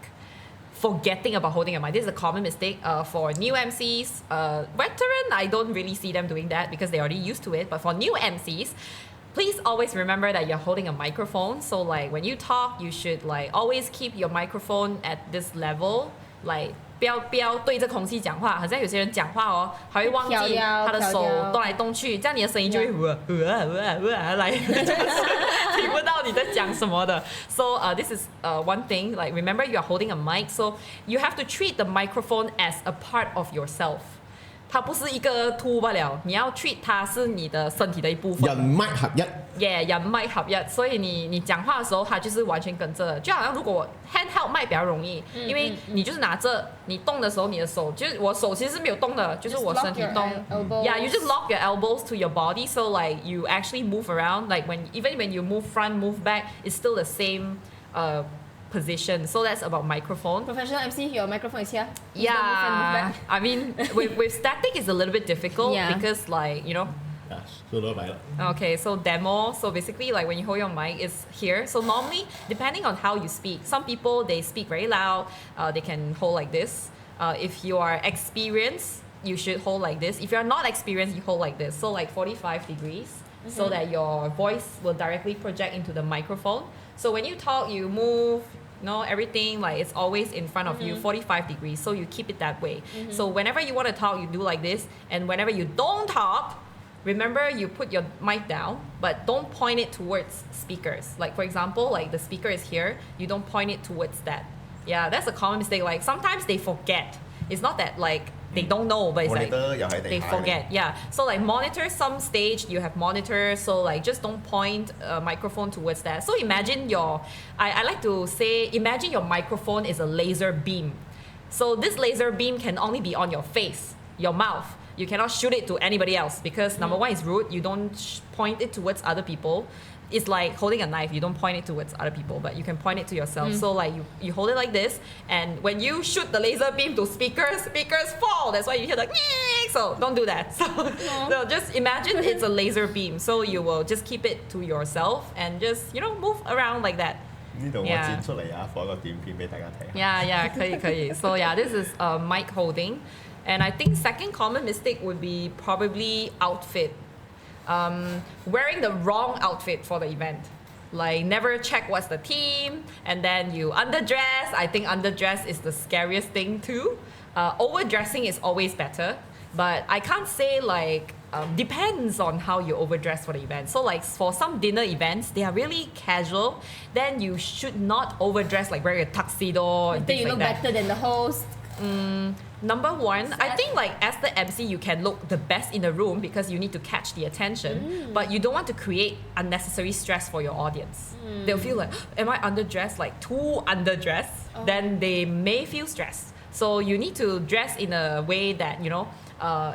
Forgetting about holding a mic. This is a common mistake for new MCs. Veteran, I don't really see them doing that because they're already used to it. But for new MCs, please always remember that you're holding a microphone. So like when you talk, you should like always keep your microphone at this level. Like 不要对着空气讲话，好像有些人讲话哦，还会忘记他的手动来动去，这样你的声音就会来，听不到你在讲什么的。So this is one thing. Like remember, you are holding a mic, so you have to treat the microphone as a part of yourself. 它不是一个 tool 罢了，你要 treat 它是你的身体的一部分。人麥合一。人麥合一，所以你讲话的时候，它就是完全跟着。就好像如果 handheld 麦比较容易，因为你就是拿着，你动的时候，你的手就是我手其实是没有动的，就是我身体动。Yeah, you just lock your elbows to your body, so like you actually move around. Like even when you move front, move back, it's still the same position. So that's about microphone. Professional MC, your microphone is here. Yeah, I mean with static it's a little bit difficult because like Okay, so demo. So basically, like when you hold your mic, it's here. So normally, depending on how you speak, some people they speak very loud. They can hold like this. If you are experienced, you should hold like this. If you are not experienced, you hold like this. So like 45 degrees, so that your voice will directly project into the microphone. So when you talk, you move. Everything like it's always in front of you 45 degrees, so you keep it that way. So whenever you want to talk, you do like this, and whenever you don't talk, remember you put your mic down, but don't point it towards speakers. Like for example, like the speaker is here, you don't point it towards that. Yeah, that's a common mistake. Like sometimes they forget. It's not that like they don't know, but it's like they forget. Yeah. So like monitor, some stage you have monitor, so like just don't point a microphone towards that. So imagine I like to say, imagine your microphone is a laser beam. So this laser beam can only be on your face, your mouth. You cannot shoot it to anybody else because number one is rude. You don't point it towards other people. It's like holding a knife. You don't point it towards other people, but you can point it to yourself. So like you hold it like this, and when you shoot the laser beam to speakers fall. That's why you hear like, so don't do that. So just imagine it's a laser beam. So you will just keep it to yourself and just move around like that. 呢度我剪出嚟啊，放個短片俾大家睇。Yeah, 可以。So yeah, this is mic holding. And I think second common mistake would be probably outfit. Wearing the wrong outfit for the event. Like never check what's the theme, and then you underdress. I think underdress is the scariest thing too. Overdressing is always better, but I can't say like depends on how you overdress for the event. So like for some dinner events, they are really casual. Then you should not overdress like wearing a tuxedo. Then you look better than the host. Number one, I think like as the MC, you can look the best in the room because you need to catch the attention, but you don't want to create unnecessary stress for your audience. They'll feel like, am I underdressed, like too underdressed? Then they may feel stressed. So you need to dress in a way that,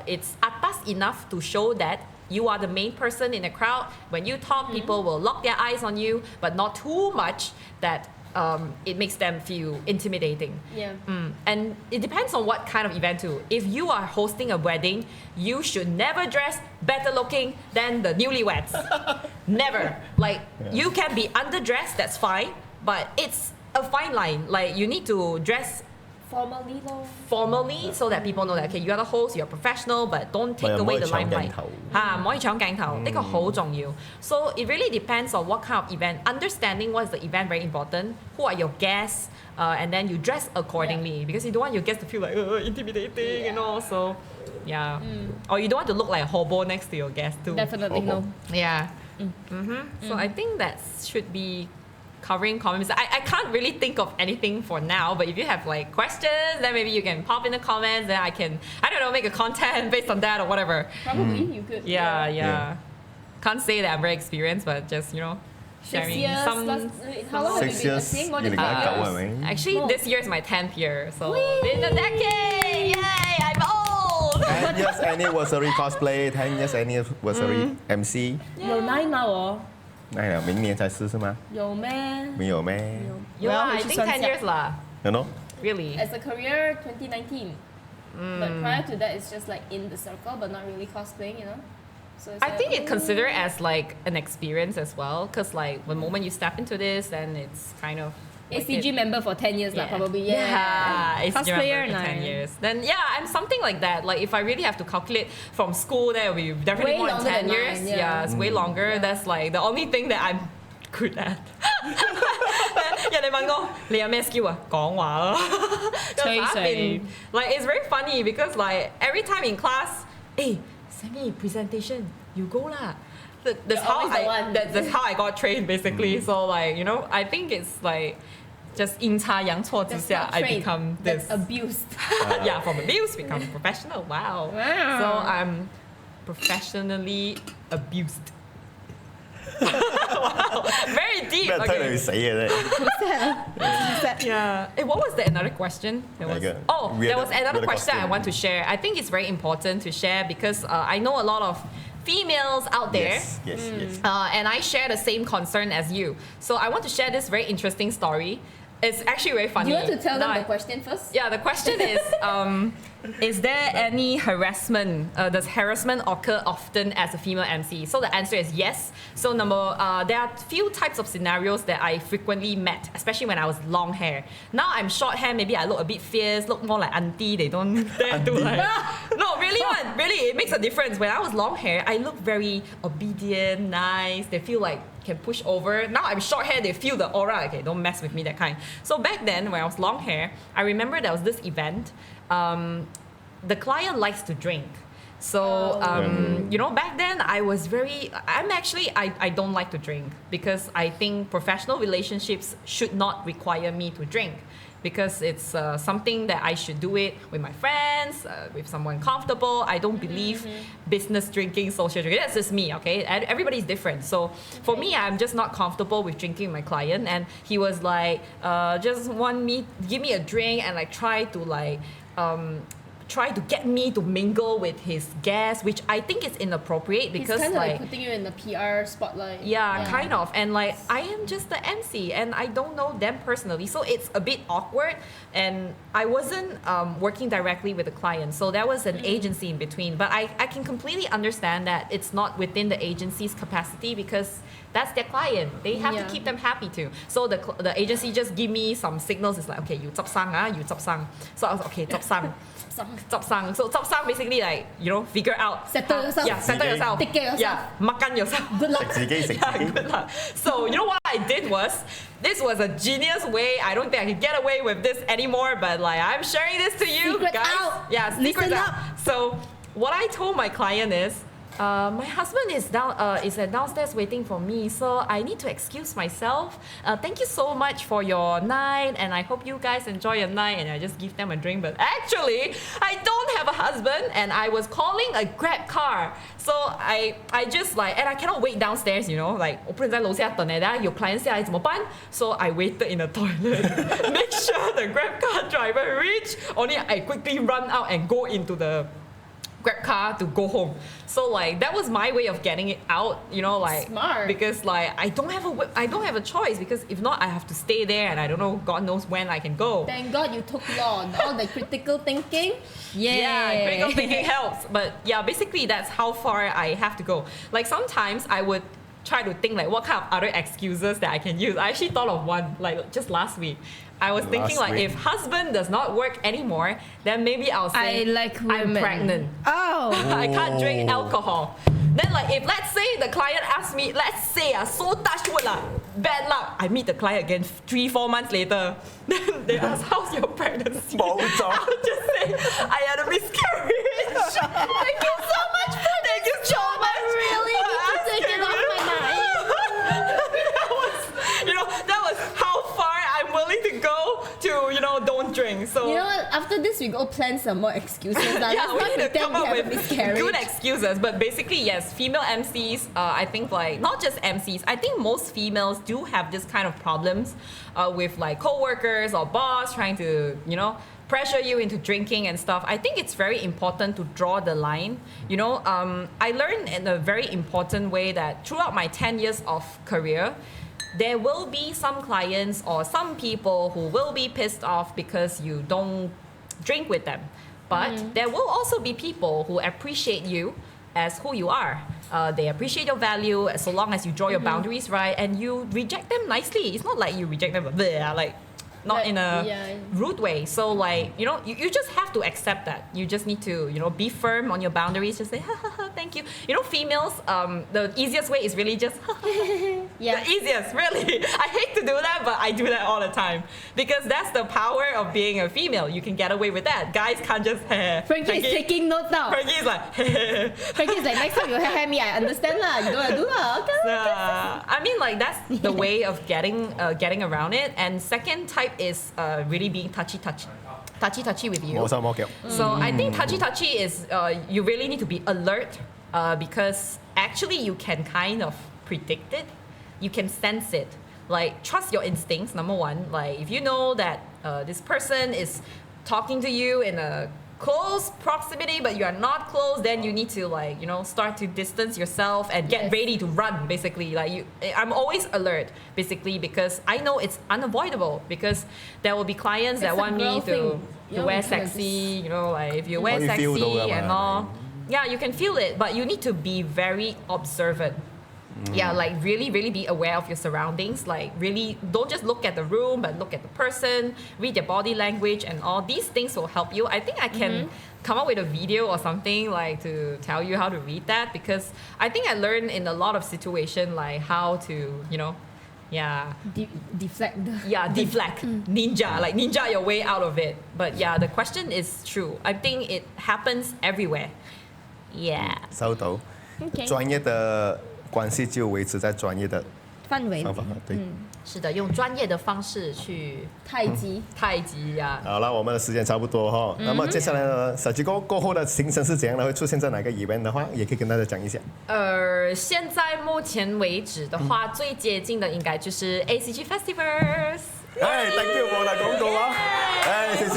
it's atas enough to show that you are the main person in the crowd. When you talk, people will lock their eyes on you, but not too much that it makes them feel intimidating. Yeah. And it depends on what kind of event too. If you are hosting a wedding, you should never dress better looking than the newlyweds. Never. Like you can be underdressed, that's fine, but it's a fine line. Like you need to dress formally so that people know that okay, you are the host, you're professional, but don't take away the limelight. 唔可以搶鏡頭，呢個好重要。So it really depends on what kind of event. Understanding what is the event very important. Who are your guests? And then you dress accordingly because you don't want your guests to feel like intimidating, So yeah. Or you don't want to look like a hobo next to your guest too. Definitely no. Yeah. So I think that should be covering comments. I can't really think of anything for now, but if you have like questions, then maybe you can pop in the comments, then I can, make a content based on that or whatever. Probably you could. Yeah. Can't say that I'm very experienced, but just, sharing 6 years some... How long have you been seeing? More than 5 years? Actually, this year is my 10th year, so been a decade! Yay! I'm old! 10 years anniversary cosplay, 10 years anniversary MC. 有9 now 那了，明年才试是吗？有咩？没有咩？有啊，I think 10 years 啦。No. Really? As a career, 2019. But prior to that, it's just like in the circle, but not really cosplaying, you know. So it's I like, think it considered as like an experience as well, because like the moment you step into this, then it's kind of like ACG member for 10 years, like probably. Yeah. ACG Cosplayer member for 10 nah. years. Then yeah, I'm something like that. Like if I really have to calculate from school, then it will be definitely Way more than longer 10 than years. mine, Yeah, it's way longer. That's like the only thing that I'm good at. 人哋問我你有咩 skill 啊？講話咯。吹水。 I've been like it's very funny because like every time in class, hey, send me presentation, you go lah. That's how always the one. that's how I got trained basically. So like you know, I think it's like just 阴差阳错之 That's 下 not I trained, become this. that's abused. Yeah, from abuse become professional. Wow. Wow. So I'm professionally abused. Wow, very deep. 俾人推 Okay. 你去死嘅啫。 Yeah. Hey, what was the another question? There was, Like a there was another weird question I costume. want to share. I think it's very important to share because I know a lot of females out there. Yes. And I share the same concern as you. So I want to share this very interesting story. It's actually very funny. Do you want to tell them Now the question first? Yeah, the question is there any harassment? Does harassment occur often as a female MC? So the answer is yes. So there are few types of scenarios that I frequently met, especially when I was long hair. Now I'm short hair, maybe I look a bit fierce, look more like auntie. They don't dare to like. No, really, really, it makes a difference. When I was long hair, I look very obedient, nice. They feel like can push over. Now I'm short hair, they feel the aura, okay, don't mess with me, that kind. So back then, when I was long hair, I remember there was this event. The client likes to drink. So, you know, back then I don't like to drink because I think professional relationships should not require me to drink. Because it's something that I should do it with my friends, with someone comfortable. I don't believe business drinking, social drinking. That's just me, okay? Everybody's different. So for me, I'm just not comfortable with drinking with my client. And he was like, just give me a drink and like try to get me to mingle with his guests, which I think is inappropriate because He's kind of like putting you in the PR spotlight. Yeah, kind of. And like, I am just the MC and I don't know them personally. So it's a bit awkward. And I wasn't working directly with the client. So there was an agency in between. But I can completely understand that it's not within the agency's capacity because that's their client. They have to keep them happy too. So the agency just give me some signals. It's like, okay, you zap sang, you zap sang. So I was okay, zap sang. Zap sang. So zap sang basically like, you know, figure out. Settle yourself. Yeah, settle yourself. Take care of yourself. Yeah, makan yourself. Good luck. Yeah, good luck. So you know what I did was, this was a genius way. I don't think I can get away with this anymore, but like I'm sharing this to you Secret guys. out. Yeah, secret Listen out. up. So what I told my client is, my husband is downstairs waiting for me, so I need to excuse myself. Thank you so much for your night, and I hope you guys enjoy your night. And I just give them a drink, but actually, I don't have a husband, and I was calling a Grab car. So I just like, and I cannot wait downstairs, you know, like 我不能在楼下等等下有 client 下来怎么办? So I waited in the toilet, make sure the Grab car driver reach. Only I quickly run out and go into the Grab car to go home. So like that was my way of getting it out, you know, like Smart. because like I don't have a choice because if not I have to stay there and I don't know, God knows when I can go. Thank God you took law. All the critical thinking. Yeah, critical thinking helps. But yeah, basically that's how far I have to go. Like sometimes I would try to think like what kind of other excuses that I can use. I actually thought of one like just last week. I was thinking like if husband does not work anymore, then maybe I'll say I like women. I'm pregnant. Oh. I can't drink alcohol. Then like if let's say the client asks me, let's say so touch wood bad luck, I meet the client again 3-4 months later. Then they ask, how's your pregnancy? I'll just say, I had a miscarriage. Thank you so much for Thank you so much. Really need to take it off my mind. That was how far I'm willing to go to, don't drink. So You know what? After this, we go plan some more excuses. yeah, we need to come up with miscarriage. good excuses. But basically, yes, female MCs, I think like, not just MCs, I think most females do have this kind of problems with like co-workers or boss trying to, pressure you into drinking and stuff. I think it's very important to draw the line. You know, I learned in a very important way that throughout my 10 years of career, there will be some clients or some people who will be pissed off because you don't drink with them. But there will also be people who appreciate you as who you are. They appreciate your value so long as you draw your boundaries right and you reject them nicely. It's not like you reject them like not in a rude way. So like, you know, you just have to accept that. You just need to, you know, be firm on your boundaries. Just say, ha, ha, ha, thank you. You know, females, the easiest way is really just, ha, ha. The easiest, really. I hate to do that, but I do that all the time. Because that's the power of being a female. You can get away with that. Guys can't just, Frankie is taking notes now. Frankie is like, Frankie is like, next time you hair me, I understand lah. You don't want to do lah. Okay. I mean, like, that's the way of getting around it. And second type is really being touchy with you. So I think touchy is you really need to be alert because actually you can kind of predict it. You can sense it. Like, trust your instincts, number one. Like, if you know that this person is talking to you in a close proximity but you are not close, then you need to, like, you know, start to distance yourself and get ready to run, basically. Like, I'm always alert, basically, because I know it's unavoidable, because there will be clients that want me to wear sexy, you know, like, if you wear sexy and all, yeah, you can feel it, but you need to be very observant. Yeah, like really be aware of your surroundings. Like, really don't just look at the room, but look at the person, read their body language, and all these things will help you. I think I can come up with a video or something, like, to tell you how to read that, because I think I learned in a lot of situations, like, how to, you know, deflect. Deflect. Ninja your way out of it. But yeah, the question is true. I think it happens everywhere. Yeah. 收到。专业的关系就维持在专业的范围。对，是的，用专业的方式去太极呀。好了，我们的时间差不多哈。那么接下来呢，Hsachiko过后的行程是怎样的？会出现在哪个 event 的话，也可以跟大家讲一下。现在目前为止的话，最接近的应该就是 ACG Festivals。thank you for 的广告啊！谢谢。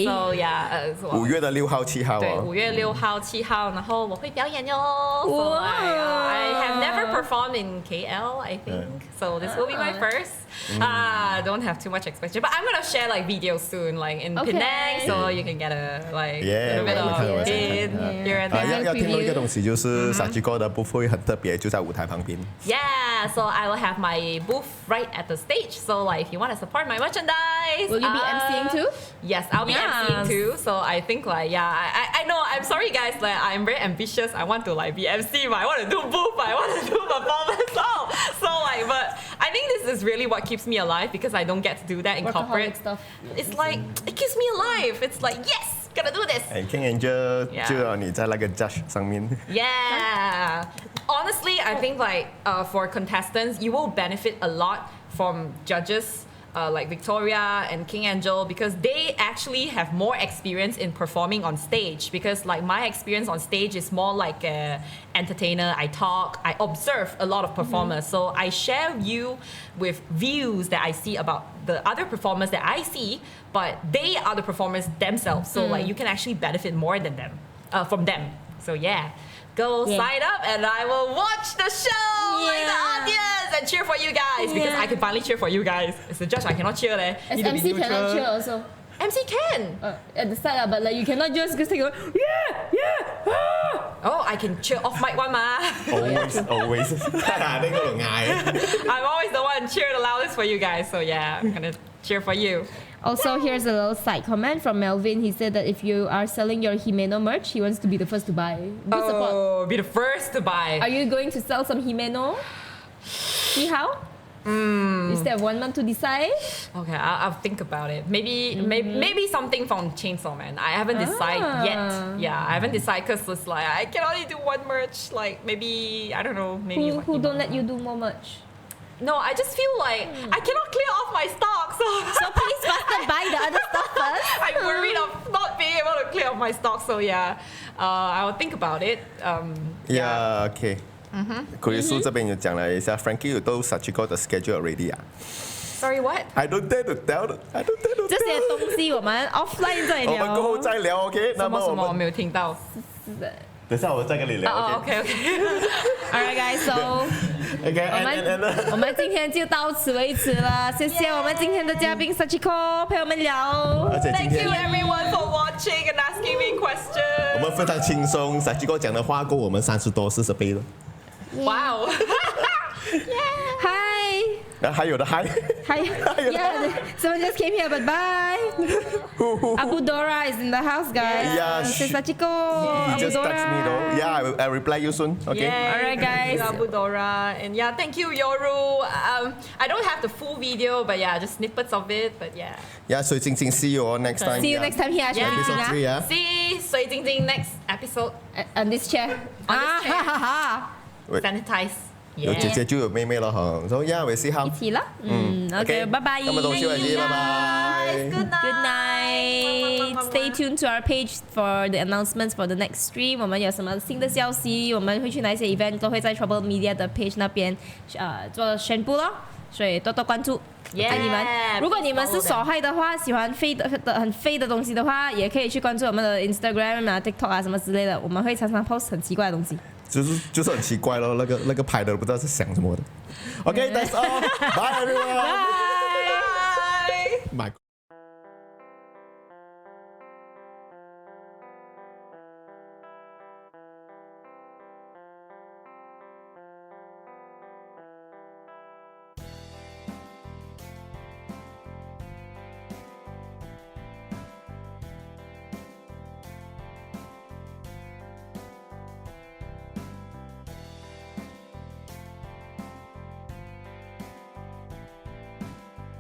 So yeah， 5月6号、7号。对，5月6号、7号，然后我会表演哟。So I have never performed in KL, I think. So this will be my first. Don't have too much expectation, but I'm gonna share like videos soon, like in Penang, so you can get a like little bit of hint here and there. 要听到一个东西，就是 Hsachiko 的 booth 会很特别，就在舞台旁边。Yeah, so I will have my booth right at the stage. So like, if you want to support my merchandise, will you be emceeing too? Yes, I'll be emceeing too. So I think like, I know. I'm sorry guys, like I'm very ambitious. I want to like be MC, but I want to do booth, but I want to do performance. So like, but I think this is really what keeps me alive, because I don't get to do that in corporate stuff. It's like, it keeps me alive. It's like, yes, gotta do this. King Angel 就有你在那个 judge 上面。Yeah. Honestly, I think like for contestants, you will benefit a lot from judges like Victoria and King Angel, because they actually have more experience in performing on stage. Because like my experience on stage is more like an entertainer. I talk, I observe a lot of performers. So I share you with views that I see about the other performers that I see, but they are the performers themselves. So like you can actually benefit more than them, from them. So yeah. Go sign up and I will watch the show like the audience and cheer for you guys, because I can finally cheer for you guys. As a judge, I cannot cheer there. As MC cannot cheer also. MC can. At the start, but like you cannot just go Oh, I can cheer off mic one ma. Always. 呢個度嗌。I'm always the one cheer the loudest for you guys. So yeah, I'm gonna cheer for you. Also, here's a little side comment from Melvin. He said that if you are selling your Himeno merch, he wants to be the first to buy. Good support. Be the first to buy. Are you going to sell some Himeno? See how? You still have 1 month to decide. Okay, I'll think about it. Maybe something from Chainsaw Man. I haven't decided yet. Yeah, I haven't decided, because it's like I can only do one merch. Like maybe, I don't know. Maybe who don't let you do more merch? No, I just feel like I cannot clear off my stock. So please faster buy the other stuff first. I'm worried of not being able to clear off my stock. So yeah, I will think about it. Okay. 佢叔這邊又講了一下 ，Frankie 有都 Hsachiko 的 schedule already 啊。Sorry what? I don't dare to tell. I don't dare to tell. 这些东西我们 offline 再聊。我们过后再聊 ，OK？那么什么我没有听到。等下我再跟你聊 ，OK。Alright guys, so OK， 我们今天就到此为止了，谢谢我们今天的嘉宾 Hsachiko 陪我们聊。而且今 Thank 天 you everyone for watching and asking me questions. 我们非常轻松，Hsachiko讲的话够我们30多40倍了。哇哦！Hi， 还有的嗨 Yeah, someone just came here, but bye. Abu Dora is in the house, guys. Yeah, Hsachiko, He Abu just text me Dora. though. Yeah, I'll reply you soon. Okay. Yeah, Alright, guys. Thank you, Abu Dora. And yeah, thank you, Yoru. I don't have the full video, but yeah, just snippets of it. But yeah. Yeah, 水晶晶 see you all next time. See you next time here, Yeah. Episode 3, yeah. See, 水晶晶 next episode. On this chair. On this chair. 哈哈 Wait. Sanitize. 有姐姐就有妹妹了哈。So yeah, we see how. 一起了。OK，拜拜。那么东西为止，拜拜。 Good night. Good night. Stay tuned to our page for the announcements for the next stream. 我们有什么新的消息，我们会去哪些 event 都会在 Trouble Media 的 page 那边做宣布咯。所以多多关注。 Yeah, 爱你们！如果你们是 please follow them. 手嗨的话，喜欢很飞的东西的话，也可以去关注我们的 Instagram 啊、TikTok 啊什么之类的，我们会常常 post 很奇怪的东西。就是很奇怪咯，那个拍的不知道是想什么的。Okay, that's all. Bye everyone. Bye.